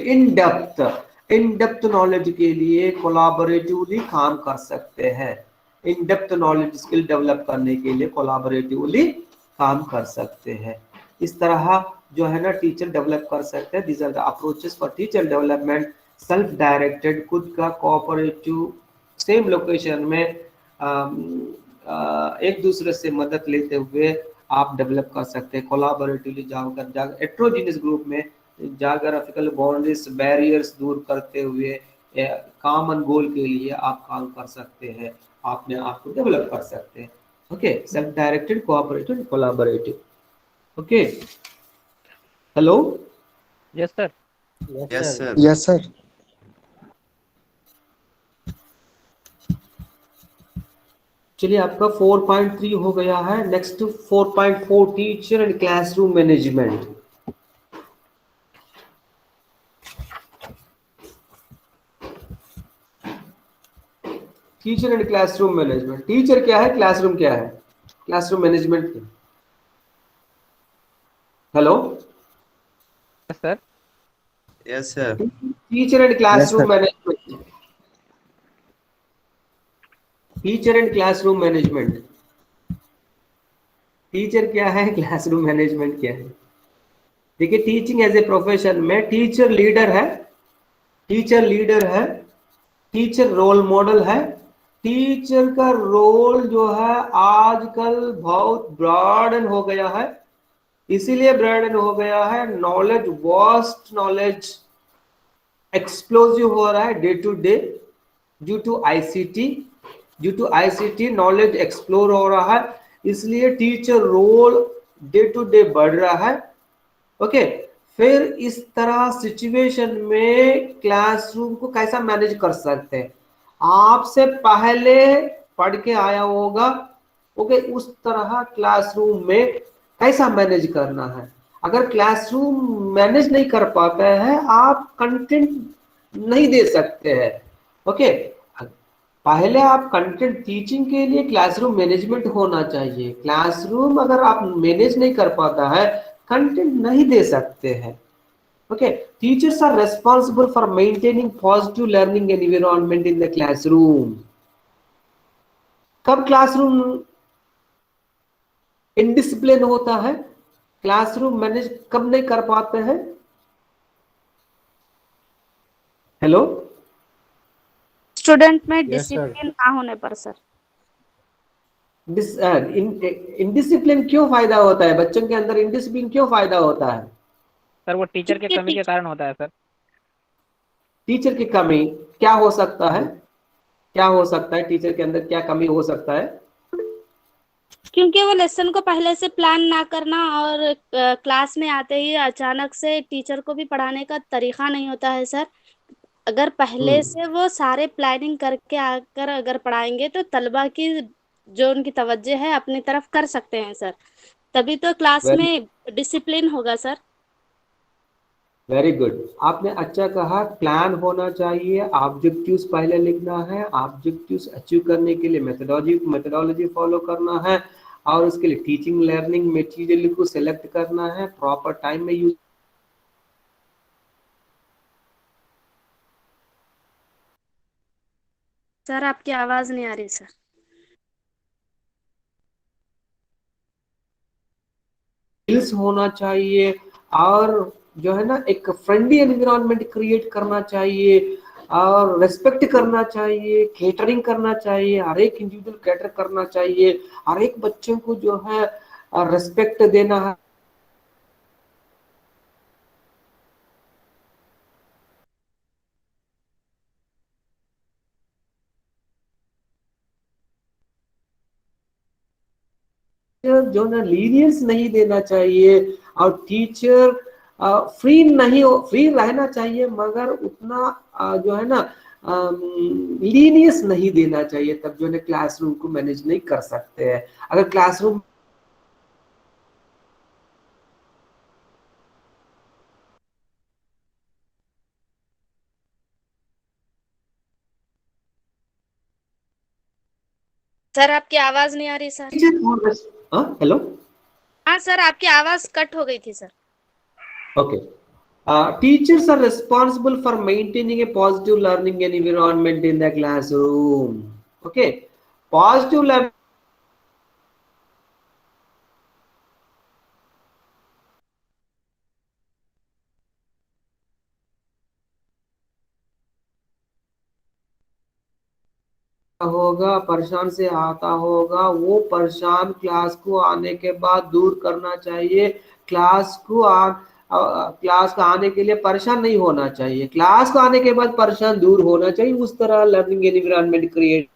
in depth knowledge के लिए कोलैबोरेटिवली काम कर सकते हैं। In depth knowledge skill develop करने के लिए कोलैबोरेटिवली काम कर सकते हैं। इस तरह जो है ना टीचर डेवलप कर सकते हैं। These are the approaches for teacher development. Self directed, खुद का कोऑपरेटिव, सेम लोकेशन में एक दूसरे से मदद लेते हुए आप डेवलप कर सकते हैं। कोलैबोरेटिवली जाकर हेटेरोजेनियस ग्रुप में ज्योग्राफिकल बाउंड्रीज, बैरियर्स दूर करते हुए कॉमन गोल के लिए आप काम कर सकते हैं, अपने आप को डेवलप कर सकते हैं। Okay, self directed, cooperative, collaborative. Okay, hello, yes sir. Yes sir. चलिए आपका 4.3 हो गया है। Next 4.4 teacher and classroom management. Teacher and classroom management, teacher क्या है, क्लासरूम क्या है, क्लासरूम मैनेजमेंट क्या? Hello sir. Yes sir. Teacher and classroom management, teacher and classroom management, teacher क्या है, क्लासरूम मैनेजमेंट क्या है? देखिए, टीचिंग एज ए प्रोफेशन में टीचर लीडर है, टीचर रोल मॉडल है। टीचर का रोल जो है आजकल बहुत ब्रॉडन हो गया है, इसीलिए ब्रॉडन हो गया है, नॉलेज, वास्ट नॉलेज एक्सप्लोसिव हो रहा है day to day due to ICT knowledge explore हो रहा है, इसलिए teacher role day to day बढ़ रहा है। ओके, फिर इस तरह सिचुएशन में क्लासरूम को कैसा मैनेज कर सकते हैं? आपसे पहले पढ़ के आया होगा, ओके, उस तरह क्लासरूम में कैसा मैनेज करना है। अगर क्लासरूम मैनेज नहीं कर पाता है, आप कंटेंट नहीं दे सकते हैं। ओके, पहले आप कंटेंट टीचिंग के लिए क्लासरूम मैनेजमेंट होना चाहिए। क्लासरूम अगर आप मैनेज नहीं कर पाता है, कंटेंट नहीं दे सकते हैं। Okay, teachers are responsible for maintaining positive learning environment in the classroom. कब क्लासरूम इनडिसिप्लिन होता है, क्लासरूम मैनेज कब नहीं कर पाते हैं? हेलो, स्टूडेंट में Yes, sir. डिसिप्लिन ना होने पर सर। इनडिसिप्लिन क्यों फायदा होता है? बच्चों के अंदर इनडिसिप्लिन क्यों फायदा होता है? सर वो टीचर के कमी के कारण होता है सर। टीचर की कमी क्या हो सकता है? क्या हो सकता है टीचर के अंदर, क्या कमी हो सकता है? क्योंकि वो लेसन को पहले से प्लान ना करना और क्लास में आते ही अचानक से टीचर को भी पढ़ाने का तरीका नहीं होता है सर। अगर पहले से वो सारे प्लानिंग करके आकर अगर पढ़ाएंगे तो तलबा की जो उनकी तवज्जो है अपनी तरफ कर सकते हैं सर, तभी तो क्लास Very- में डिसिप्लिन होगा सर। वेरी गुड, आपने अच्छा कहा। प्लान होना चाहिए, ऑब्जेक्टिव्स पहले लिखना है, ऑब्जेक्टिव्स अचीव करने के लिए मेथोडोलॉजी फॉलो करना है, और उसके लिए टीचिंग लर्निंग मटेरियल को सिलेक्ट करना है, प्रॉपर टाइम में यूज। सर आपकी आवाज नहीं आ रही सर। स्किल्स होना चाहिए, और जो है ना एक फ्रेंडली एनवायरनमेंट क्रिएट करना चाहिए, और रेस्पेक्ट करना चाहिए, केटरिंग करना चाहिए, हर एक इंडिविजुअल कैटर करना चाहिए, हर एक बच्चों को जो है रेस्पेक्ट देना है। जो ना लीनियंस नहीं देना चाहिए, और टीचर फ्री रहना चाहिए, मगर उतना जो है ना लीनियंस नहीं देना चाहिए, तब जो है क्लासरूम को मैनेज नहीं कर सकते हैं। अगर क्लासरूम सर आपकी आवाज नहीं आ रही सर। हेलो, हाँ सर आपकी आवाज कट हो गई थी sir. okay. Teachers are responsible for maintaining a positive learning environment in the classroom. Okay, positive learning होगा, परेशान से आता होगा, वो परेशान क्लास को आने के बाद दूर करना चाहिए। क्लास को आने के लिए परेशान नहीं होना चाहिए, क्लास को आने के बाद परेशान दूर होना चाहिए। उस तरह लर्निंग एनवायरनमेंट क्रिएट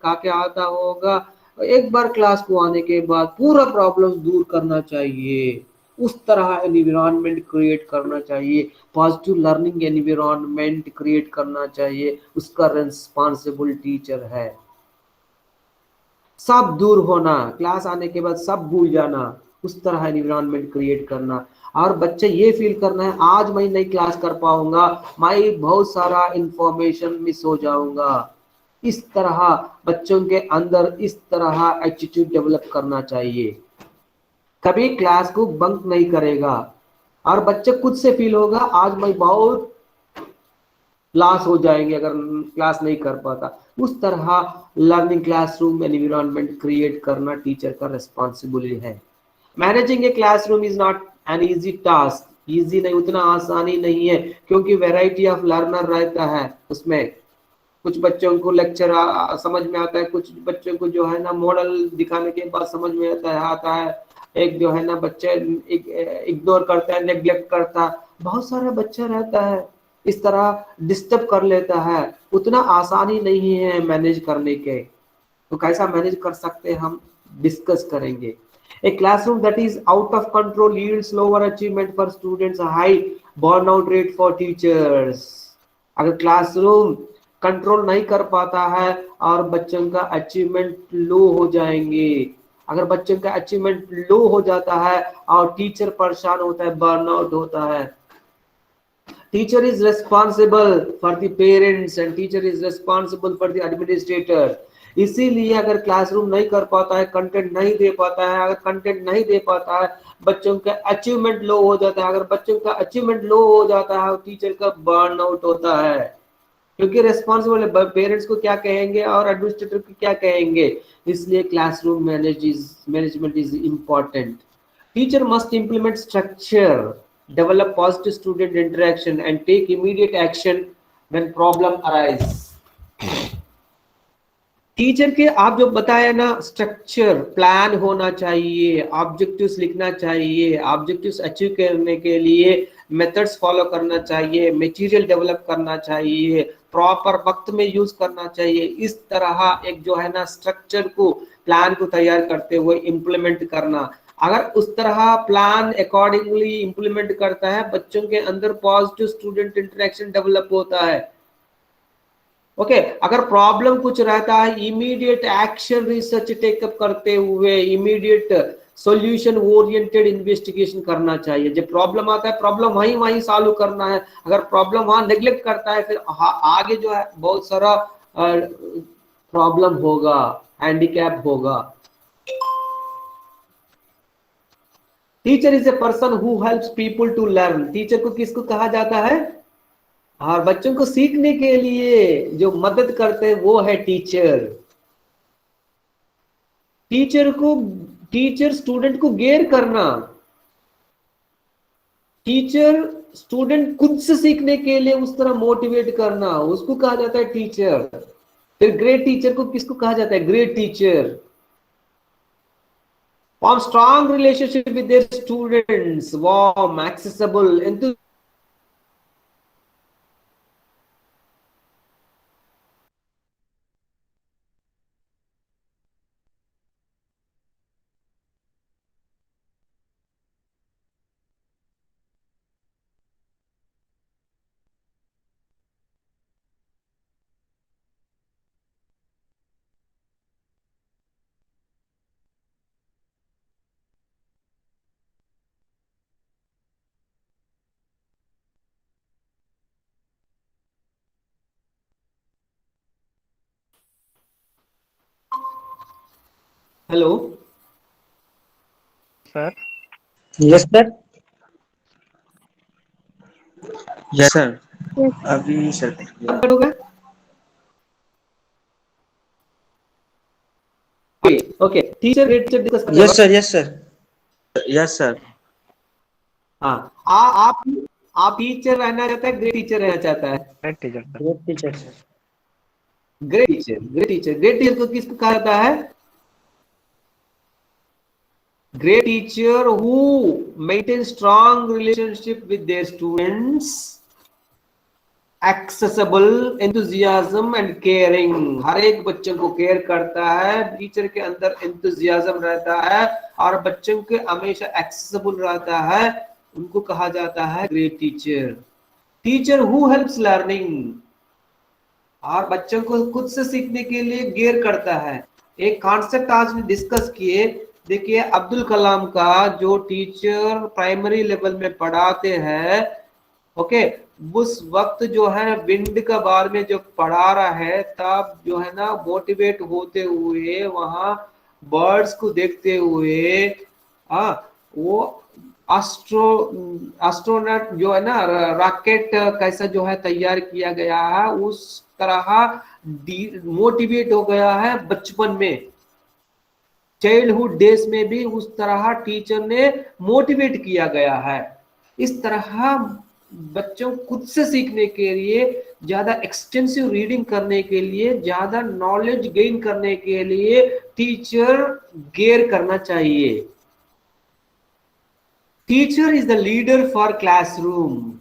के आता होगा, एक बार क्लास को आने के बाद पूरा प्रॉब्लम दूर करना चाहिए। उस तरह एनवायरनमेंट क्रिएट करना चाहिए, पॉजिटिव लर्निंग एनवायरनमेंट क्रिएट करना चाहिए, उसका रिस्पांसिबल टीचर है। सब दूर होना, क्लास आने के बाद सब भूल जाना, उस तरह एनवायरनमेंट क्रिएट करना, और बच्चे ये फील करना है आज मैं नहीं क्लास कर पाऊंगा, मैं बहुत सारा इंफॉर्मेशन मिस हो जाऊंगा। इस तरह बच्चों के अंदर इस तरह एटीट्यूड डेवलप करना चाहिए। कभी क्लास को बंक नहीं करेगा, और बच्चे खुद से फील होगा आज मैं बहुत लॉस हो जाएंगे अगर क्लास नहीं कर पाता। उस तरह लर्निंग क्लासरूम एनवायरनमेंट क्रिएट करना टीचर का रिस्पॉन्सिबिलिटी है। Managing a classroom is not an easy task. Easy नहीं, उतना आसानी नहीं है, क्योंकि वैरायटी ऑफ लर्नर रहता है उसमें। कुछ बच्चों को लेक्चर समझ में आता है, कुछ बच्चों को जो है ना मॉडल दिखाने के बाद समझ में आता है, एक जो है ना बच्चे इग्नोर करता है, नेग्लेक्ट करता है, बहुत सारा बच्चा रहता है इस तरह डिस्टर्ब कर लेता है। उतना आसानी नहीं है मैनेज करने के, तो कैसा मैनेज कर सकते हैं हम डिस्कस करेंगे। A classroom that is out of control yields lower achievement for students, a high burnout rate for teachers. अगर क्लासरूम कंट्रोल नहीं कर पाता है और बच्चों का अचीवमेंट लो हो जाएंगे, अगर बच्चों का अचीवमेंट लो हो जाता है और टीचर परेशान होता है, बर्नआउट होता है, Teacher is responsible for the parents and teacher is responsible for the administrator. इसीलिए अगर क्लासरूम नहीं कर पाता है, कंटेंट नहीं दे पाता है, अगर कंटेंट नहीं दे पाता है, बच्चों का अचीवमेंट लो हो जाता है। अगर बच्चों का अचीवमेंट लो हो जाता है, टीचर का बर्न आउट होता है, क्योंकि रेस्पॉन्सिबल पेरेंट्स को क्या कहेंगे और एडमिनिस्ट्रेटर को क्या कहेंगे। इसलिए classroom management is important. Teacher must implement structure, develop positive student interaction and take immediate action when problem arise. Teacher के आप जो बताया ना, स्ट्रक्चर प्लान होना चाहिए, ऑब्जेक्टिव्स लिखना चाहिए, ऑब्जेक्टिव्स अचीव करने के लिए मेथड्स फॉलो करना चाहिए, मटेरियल डेवलप करना चाहिए, प्रॉपर वक्त में यूज करना चाहिए। इस तरह एक जो है ना स्ट्रक्चर को, प्लान को तैयार करते हुए इम्प्लीमेंट करना। अगर उस तरह प्लान अकॉर्डिंगली इंप्लीमेंट करता है, बच्चों के अंदर पॉजिटिव स्टूडेंट इंटरेक्शन डेवलप होता है। ओके, अगर प्रॉब्लम कुछ रहता है, इमीडिएट एक्शन रिसर्च टेकअप करते हुए इमीडिएट सॉल्यूशन ओरिएंटेड इन्वेस्टिगेशन करना चाहिए। जब प्रॉब्लम आता है, प्रॉब्लम वहीं सॉल्व करना है। अगर प्रॉब्लम वहां नेग्लेक्ट करता है, फिर आगे जो है बहुत सारा प्रॉब्लम होगा, हैंडीकैप होगा। Teacher is a person who helps people to learn. Teacher को किसको कहा जाता है? और बच्चों को सीखने के लिए जो मदद करते हैं वो है टीचर। टीचर स्टूडेंट को गेयर करना, टीचर स्टूडेंट खुद से सीखने के लिए उस तरह मोटिवेट करना, उसको कहा जाता है टीचर। फिर ग्रेट टीचर को किसको कहा जाता है? Great teacher. Form strong relationship with their students, warm, accessible, enthusiastic. Hello sir. Yes sir. Yes sir. अभी सर करोगे? Okay, teacher great teacher discuss करना। Yes sir. Yes sir. Yes sir. हाँ, आप टीचर रहना चाहता है, ग्रेट टीचर रहना चाहता है? Great teacher sir. Great teacher sir. Great teacher, great teacher. Great teacher को किसको कहा जाता है? Great teacher who maintains strong relationship with their students, accessible, enthusiasm and caring. हर एक बच्चों को केयर करता है, टीचर के अंदर enthusiasm रहता है और बच्चों के हमेशा accessible रहता है, उनको कहा जाता है great teacher. Teacher who helps learning, और बच्चों को खुद से सीखने के लिए गेयर करता है। एक कॉन्सेप्ट आज डिस्कस किए, देखिए अब्दुल कलाम का जो टीचर प्राइमरी लेवल में पढ़ाते हैं, ओके, उस वक्त जो है विंड के बारे में जो पढ़ा रहा है, तब जो है ना मोटिवेट होते हुए वहां बर्ड्स को देखते हुए वो एस्ट्रोनॉट जो है ना रॉकेट कैसा जो है तैयार किया गया है, उस तरह मोटिवेट हो गया है बचपन में, चाइल्डहुड डेज में भी उस तरह टीचर ने मोटिवेट किया गया है। इस तरह बच्चों खुद से सीखने के लिए, ज्यादा एक्सटेंसिव रीडिंग करने के लिए, ज्यादा नॉलेज गेन करने के लिए टीचर गेयर करना चाहिए। Teacher is the leader for classroom.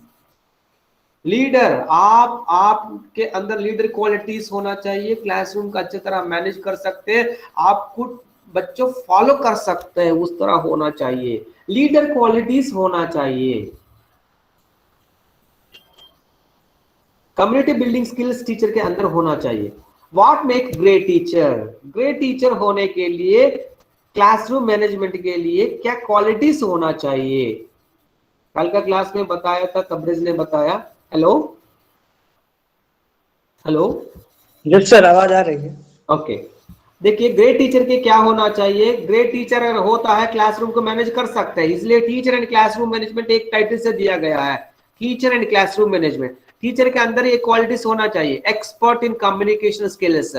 Leader, आपके अंदर लीडर क्वालिटीज होना चाहिए, क्लासरूम का अच्छी तरह मैनेज कर सकते हैं, आप खुद बच्चों फॉलो कर सकते हैं, उस तरह होना चाहिए, लीडर क्वालिटीज होना चाहिए। कम्युनिटी बिल्डिंग स्किल्स टीचर के अंदर होना चाहिए। What make great teacher? Great teacher होने के लिए, क्लासरूम मैनेजमेंट के लिए क्या क्वालिटीज होना चाहिए? कल का क्लास में बताया था, तब्रेज ने बताया, हेलो हेलो। यस सर, आवाज आ रही है। ओके, देखिए ग्रेट टीचर के क्या होना चाहिए। ग्रेट टीचर अगर होता है क्लासरूम को मैनेज कर सकता है, इसलिए टीचर एंड क्लासरूम मैनेजमेंट एक टाइटल से दिया गया है, teacher and classroom management. Teacher के अंदर ये क्वालिटीज होना चाहिए, expert in communication skills,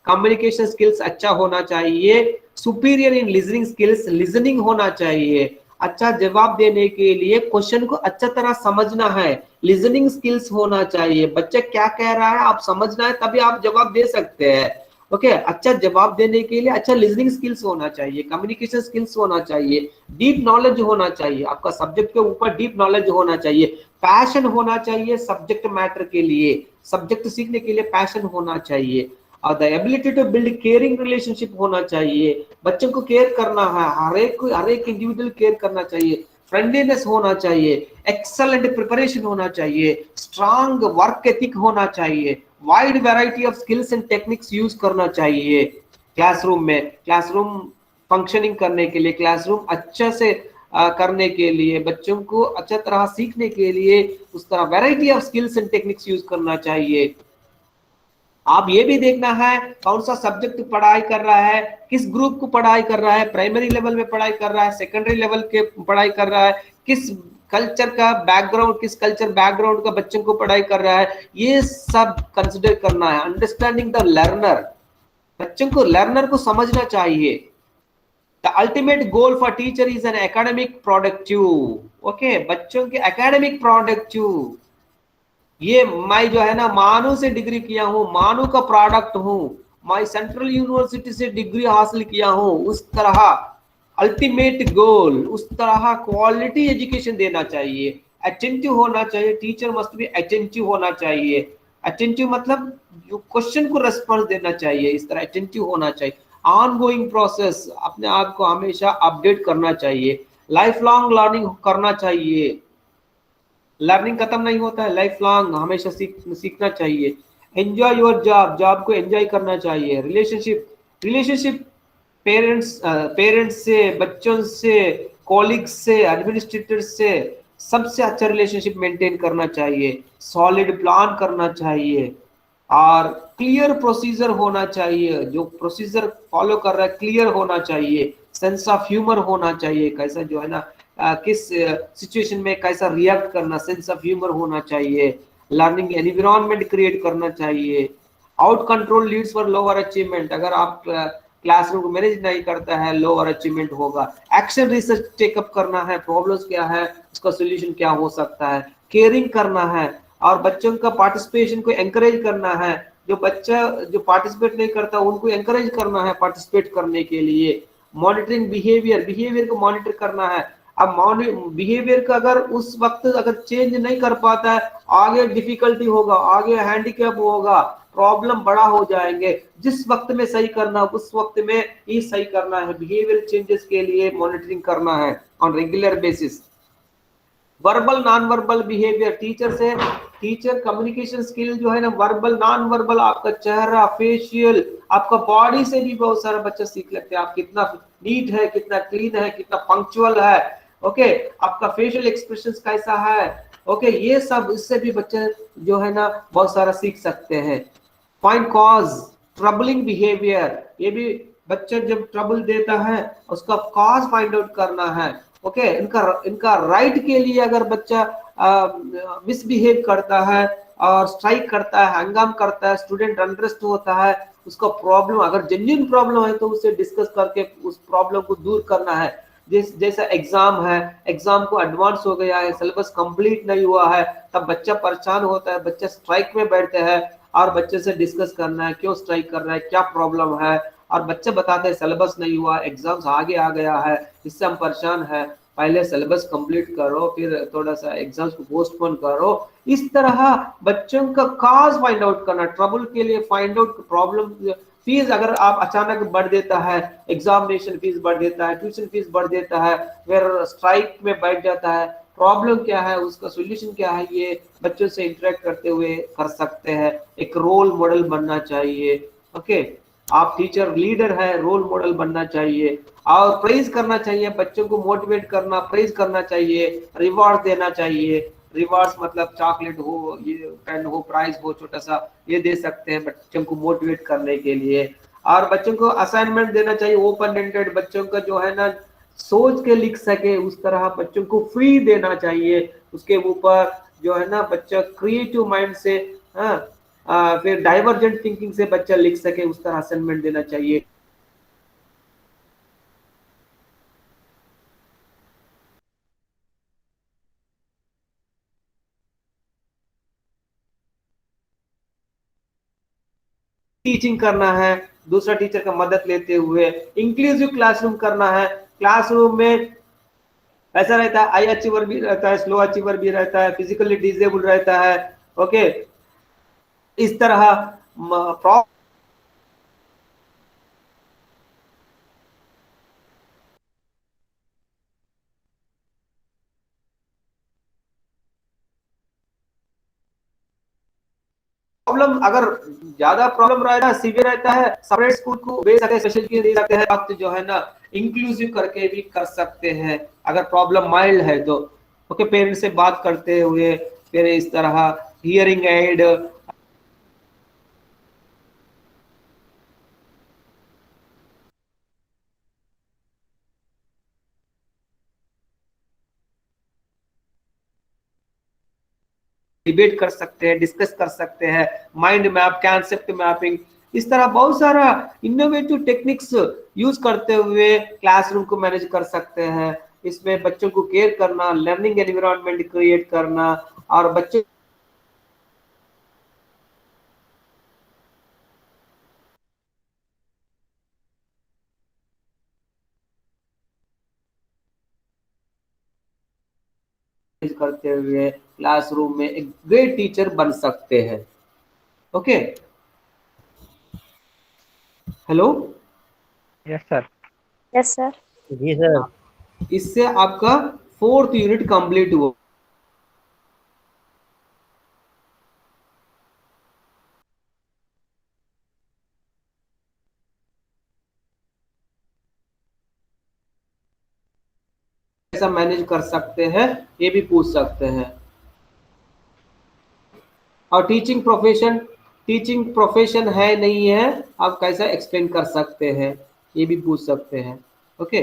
communication skills अच्छा होना चाहिए, superior in listening skills, listening होना चाहिए, अच्छा जवाब देने के लिए क्वेश्चन को अच्छा तरह समझना है, लिसनिंग स्किल्स होना चाहिए, बच्चा क्या कह रहा है आप समझना है तभी आप जवाब दे सकते हैं। ओके, अच्छा जवाब देने के लिए अच्छा लिसनिंग स्किल्स होना चाहिए, कम्युनिकेशन स्किल्स होना चाहिए, डीप नॉलेज होना चाहिए, आपका सब्जेक्ट के ऊपर डीप नॉलेज होना चाहिए, पैशन होना चाहिए सब्जेक्ट मैटर के लिए, सब्जेक्ट सीखने के लिए पैशन होना चाहिए, और the ability to build caring relationship होना चाहिए, बच्चों को केयर करना है, हर एक इंडिविजुअल केयर करना चाहिए, फ्रेंडलीनेस होना चाहिए, एक्सेलेंट प्रिपरेशन होना चाहिए, स्ट्रांग वर्क एथिक होना चाहिए, wide variety of skills and techniques use करना चाहिए क्लासरूम में, क्लासरूम फंक्शनिंग करने के लिए, क्लासरूम अच्छा से करने के लिए, बच्चों को अच्छा तरह सीखने के लिए उस तरह variety of skills and techniques use करना चाहिए। आप ये भी देखना है कौन सा सब्जेक्ट पढ़ाई कर रहा है, किस ग्रुप को पढ़ाई कर रहा है, प्राइमरी लेवल में पढ़ाई कर रहा है, सेकेंडरी लेवल के पढ़ाई कर रहा है, किस कल्चर का बैकग्राउंड, किस कल्चर बैकग्राउंड का बच्चों को पढ़ाई कर रहा है, ये सब कंसिडर करना है। अंडरस्टैंडिंग द लर्नर, बच्चों को लर्नर को समझना चाहिए। The ultimate goal for teacher is an academic productive. Okay, बच्चों के एकेडमिक प्रोडक्टिव, ये मैं जो है ना मानू से डिग्री किया हूँ, मानू का प्रोडक्ट हूँ, मैं सेंट्रल यूनिवर्सिटी से डिग्री हासिल किया हूँ, उस तरह अल्टीमेट गोल, उस तरह क्वालिटी एजुकेशन देना चाहिए। अटेंटिव होना चाहिए, टीचर मस्ट बी अटेंटिव होना चाहिए। अटेंटिव मतलब जो क्वेश्चन को रेस्पॉन्स देना चाहिए, इस तरह अटेंटिव होना चाहिए। ऑन गोइंग प्रोसेस, अपने आप को हमेशा अपडेट करना चाहिए। लाइफ लॉन्ग लर्निंग करना चाहिए, लर्निंग खत्म नहीं होता है, लाइफ लॉन्ग हमेशा सीखना चाहिए। एंजॉय योर जॉब, जॉब को एंजॉय करना चाहिए। रिलेशनशिप पेरेंट्स से, बच्चों से, कॉलिग्स से, एडमिनिस्ट्रेटर से, सबसे अच्छा रिलेशनशिप मेंटेन करना चाहिए। सॉलिड प्लान करना चाहिए और क्लियर प्रोसीजर होना चाहिए, जो प्रोसीजर फॉलो कर रहा है क्लियर होना चाहिए। सेंस ऑफ ह्यूमर होना चाहिए, कैसा जो है ना किस सिचुएशन में कैसा रिएक्ट करना, सेंस ऑफ ह्यूमर होना चाहिए। लर्निंग एनवायरनमेंट क्रिएट करना चाहिए। Out control leads for lower achievement, अगर आप क्लासरूम को मैनेज नहीं करता है लोअर अचीवमेंट होगा। एक्शन रिसर्च चेकअप करना है, प्रॉब्लम्स क्या है, उसका सोल्यूशन क्या हो सकता है। केयरिंग करना है और बच्चों का पार्टिसिपेशन को एंकरेज करना है। जो बच्चा जो पार्टिसिपेट नहीं करता उनको एंकरेज करना है पार्टिसिपेट करने के लिए। मॉनिटरिंग बिहेवियर को मॉनिटर करना है। अब बिहेवियर का अगर उस वक्त अगर चेंज नहीं कर पाता है, आगे डिफिकल्टी होगा, आगे हैंडीकैप होगा, प्रॉब्लम बड़ा हो जाएंगे। जिस वक्त में सही करना उस वक्त में ही सही करना है। बिहेवियर चेंजेस के लिए मॉनिटरिंग करना है on regular basis. Verbal non verbal behaviour, teacher communication skill जो है ना, वर्बल नॉन वर्बल, आपका चेहरा, फेशियल, आपका बॉडी से भी बहुत सारा बच्चा सीख लेते हैं। आप कितना नीट है, कितना क्लीन है, कितना पंक्चुअल है, ओके, आपका फेशियल एक्सप्रेशंस कैसा है, ओके, ये सब इससे भी बच्चे जो है ना बहुत सारा सीख सकते हैं। फाइंड कॉज, ट्रबलिंग बिहेवियर, ये भी बच्चा जब ट्रबल देता है उसका कॉज फाइंड आउट करना है। ओके, इनका राइट के लिए अगर बच्चा मिसबिहेव करता है और स्ट्राइक करता है, हंगाम करता है, स्टूडेंट अनरेस्ट होता है, उसका प्रॉब्लम अगर जेन्युइन प्रॉब्लम है तो उससे डिस्कस करके उस प्रॉब्लम को दूर करना है। जैसा एग्जाम है, एग्जाम को एडवांस हो गया है, सिलेबस कंप्लीट नहीं हुआ है, तब बच्चा परेशान होता है, बच्चा स्ट्राइक में बैठते हैं और बच्चे से डिस्कस करना है क्यों स्ट्राइक कर रहा है, क्या प्रॉब्लम है, और बच्चे बताते हैं सिलेबस नहीं हुआ, एग्जाम्स आगे आ गया है, इससे हम परेशान है, पहले सिलेबस कंप्लीट करो, फिर थोड़ा सा एग्जाम्स को पोस्टपोन करो। इस तरह बच्चों का कॉज फाइंड आउट करना, ट्रबल के लिए फाइंड आउट प्रॉब्लम। फीस अगर आप अचानक बढ़ देता है, एग्जामिनेशन फीस बढ़ देता है, ट्यूशन फीस बढ़ देता है, फिर स्ट्राइक में बैठ जाता है, प्रॉब्लम क्या है, उसका सोल्यूशन क्या है, ये बच्चों से इंटरेक्ट करते हुए कर सकते हैं। एक रोल मॉडल बनना चाहिए। ओके, आप टीचर लीडर है, रोल मॉडल बनना चाहिए और प्रेज करना चाहिए, बच्चों को मोटिवेट करना, प्रेज करना चाहिए, रिवॉर्ड देना चाहिए। रिवार्ड्स मतलब चॉकलेट हो, ये पेन हो, प्राइज हो छोटा सा, ये दे सकते हैं बच्चों को मोटिवेट करने के लिए। और बच्चों को असाइनमेंट देना चाहिए ओपन एंडेड, बच्चों का जो है ना सोच के लिख सके उस तरह बच्चों को फ्री देना चाहिए, उसके ऊपर जो है ना बच्चा क्रिएटिव माइंड से, हाँ, फिर डाइवर्जेंट थिंकिंग से बच्चा लिख सके उस तरह असाइनमेंट देना चाहिए। टीचिंग करना है दूसरा टीचर का मदद लेते हुए, इंक्लूसिव क्लासरूम करना है। क्लासरूम में ऐसा रहता है, हाई अचीवर भी रहता है, स्लो अचीवर भी रहता है, फिजिकली डिसेबल रहता है। ओके, इस तरह प्रॉब्लम, अगर ज्यादा प्रॉब्लम रहता है, सीवियर रहता है, सेपरेट स्कूल को भेज सकते हैं, स्पेशल के दे सकते हैं, आप जो है ना इंक्लूसिव करके भी कर सकते हैं अगर प्रॉब्लम माइल्ड है तो। ओके, पेरेंट्स से बात करते हुए फिर इस तरह हियरिंग एड, डिबेट कर सकते हैं, डिस्कस कर सकते हैं, माइंड मैप, कॉन्सेप्ट मैपिंग, इस तरह बहुत सारा इनोवेटिव टेक्निक्स यूज करते हुए क्लासरूम को मैनेज कर सकते हैं। इसमें बच्चों को केयर करना, लर्निंग एनवायरनमेंट क्रिएट करना और बच्चे करते हुए क्लासरूम में एक ग्रेट टीचर बन सकते हैं। Okay, hello, yes sir. Yes sir. जी सर। इससे आपका 4th यूनिट कंप्लीट हुआ। कैसा मैनेज कर सकते हैं ये भी पूछ सकते हैं। और टीचिंग प्रोफेशन है नहीं है, आप कैसा एक्सप्लेन कर सकते हैं ये भी पूछ सकते हैं। Okay,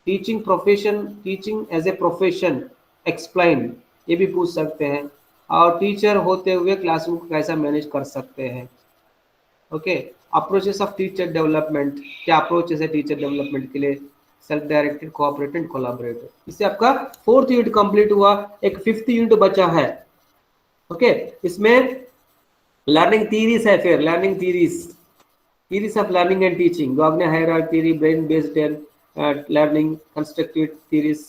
teaching profession, teaching as a profession explain, ये भी पूछ सकते हैं। और टीचर होते हुए क्लासरूम को कैसा मैनेज कर सकते हैं। Okay, approaches of teacher development, क्या अप्रोचेस है टीचर डेवलपमेंट के लिए, सेल्फ डायरेक्टेड, कोऑपरेटिव, कोलैबोरेटिव। इससे आपका 4th यूनिट कंप्लीट हुआ, एक 5th यूनिट बचा है। ओके, इसमें लर्निंग थीरीज है, फिर learning theories of learning and teaching, Wagner hierarchy theory, brain based learning, constructive theories,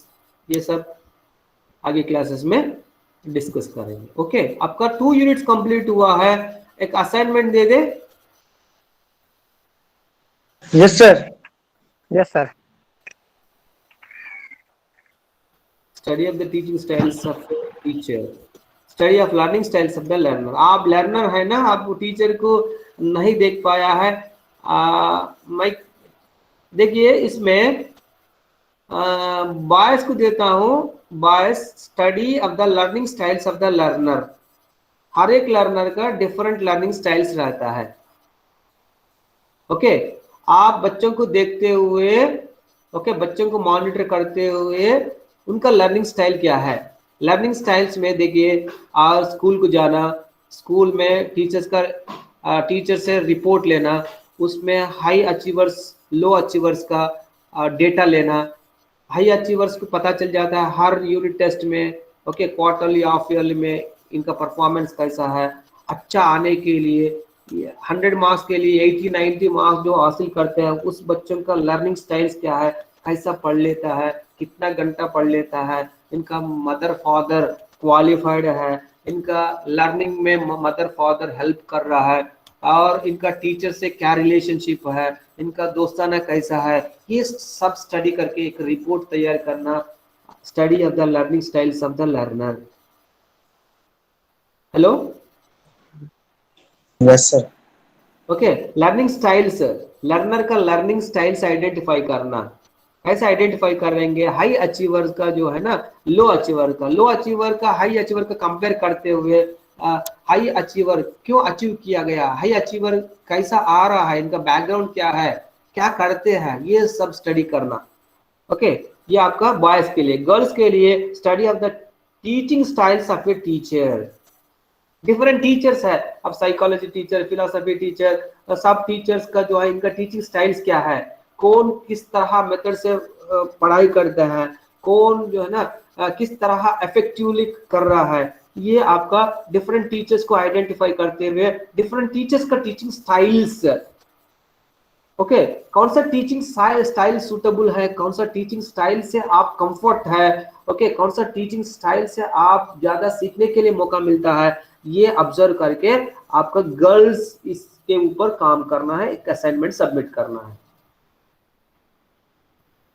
ये सब आगे क्लासेस में डिस्कस करेंगे। ओके, आपका 2 यूनिट्स कंप्लीट हुआ है, एक assignment they they. Yes sir. Yes sir. Study of the teaching styles of teacher, study of learning styles of the learner. आप लर्नर है ना, आप टीचर को नहीं देख पाया है। मैं देखिए इसमें बॉयज को देता हूँ, boys study of the learning styles of the learner. हर एक लर्नर का डिफरेंट लर्निंग स्टाइल्स रहता है। ओके, आप बच्चों को देखते हुए, ओके, बच्चों को मॉनिटर करते हुए उनका लर्निंग स्टाइल क्या है। लर्निंग स्टाइल्स में देखिए, और स्कूल को जाना, स्कूल में टीचर से रिपोर्ट लेना, उसमें हाई अचीवर्स, लो अचीवर्स का डेटा लेना। हाई अचीवर्स को पता चल जाता है हर यूनिट टेस्ट में, ओके, क्वार्टरली, हाफ ईयरली में इनका परफॉर्मेंस कैसा है। अच्छा आने के लिए 100 मार्क्स के लिए 80-90 मार्क्स जो हासिल करते हैं, उस बच्चों का लर्निंग स्टाइल्स क्या है, कैसा पढ़ लेता है, कितना घंटा पढ़ लेता है, इनका मदर फादर क्वालिफाइड है, इनका लर्निंग में मदर फादर हेल्प कर रहा है, और इनका टीचर से क्या रिलेशनशिप है, इनका दोस्ताना कैसा है, ये सब स्टडी करके एक रिपोर्ट तैयार करना, study of the learning styles of the learner. Hello, yes sir. Okay, learning styles, learner का लर्निंग स्टाइल्स आइडेंटिफाई करना। ऐसे आइडेंटिफाई करेंगे। हाई अचीवर का जो है ना लो अचीवर का हाई अचीवर का कंपेयर करते हुए हाई अचीवर क्यों अचीव किया गया, हाई अचीवर कैसा आ रहा है, इनका बैकग्राउंड क्या है, क्या करते हैं, ये सब स्टडी करना। ओके, ये आपका बॉयज के लिए। गर्ल्स के लिए study of the teaching styles of a teacher. Different teachers है, अब साइकोलॉजी टीचर, फिलोसफी टीचर, सब टीचर्स का जो है इनका टीचिंग स्टाइल्स क्या है, कौन किस तरह मेथड से पढ़ाई करते हैं, कौन जो है ना किस तरह इफेक्टिवली कर रहा है, ये आपका डिफरेंट टीचर्स को आइडेंटिफाई करते हुए डिफरेंट टीचर्स का टीचिंग स्टाइल्स। ओके, कौन सा टीचिंग स्टाइल सूटेबल है, कौन सा टीचिंग स्टाइल से आप कंफर्ट है, ओके, कौन सा टीचिंग स्टाइल से आप ज्यादा सीखने के लिए मौका मिलता है, ये ऑब्जर्व करके आपका गर्ल्स इसके ऊपर काम करना है, एक असाइनमेंट सबमिट करना है।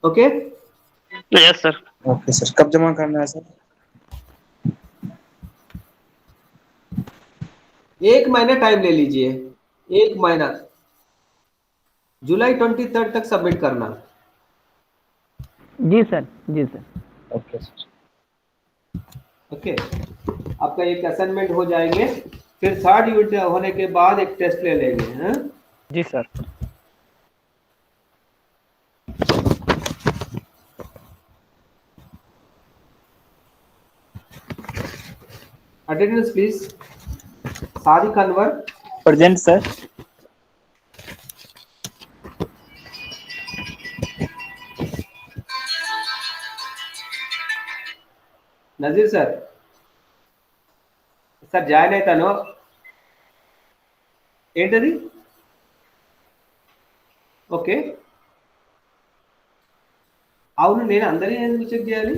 Okay yes sir. Okay sir, कब जमा करना है सर? 1 महीना टाइम ले लीजिए, 1 महीना, जुलाई 23 तक सबमिट करना। जी सर, जी सर। Okay sir. ओके, आपका एक असाइनमेंट हो जाएंगे, फिर 3rd यूनिट होने के बाद एक टेस्ट ले लेंगे। हैं जी सर। Attendance please. सारी कन्वर प्रेजेंट सर। नजीर सर, सर జాయిన్ అవుతాను ఏంటది? ఓకే, అవును, నేను అందరినీ ఎందుకు చెక్ చేయాలి?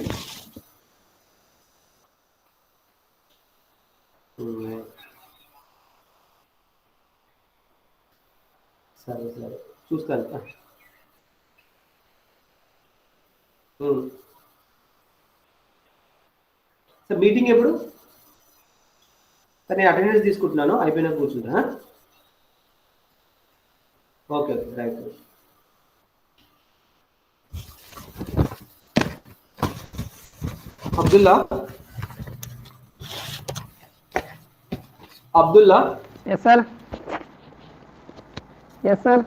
సరే సరే చూస్తాను. సార్ మీటింగ్ ఎప్పుడు? సార్ నేను అటెండెన్స్ తీసుకుంటున్నాను, అయిపోయినాక కూర్చుంటా. Okay okay, right. Abdullah, Abdullah. Yes sir, yes sir.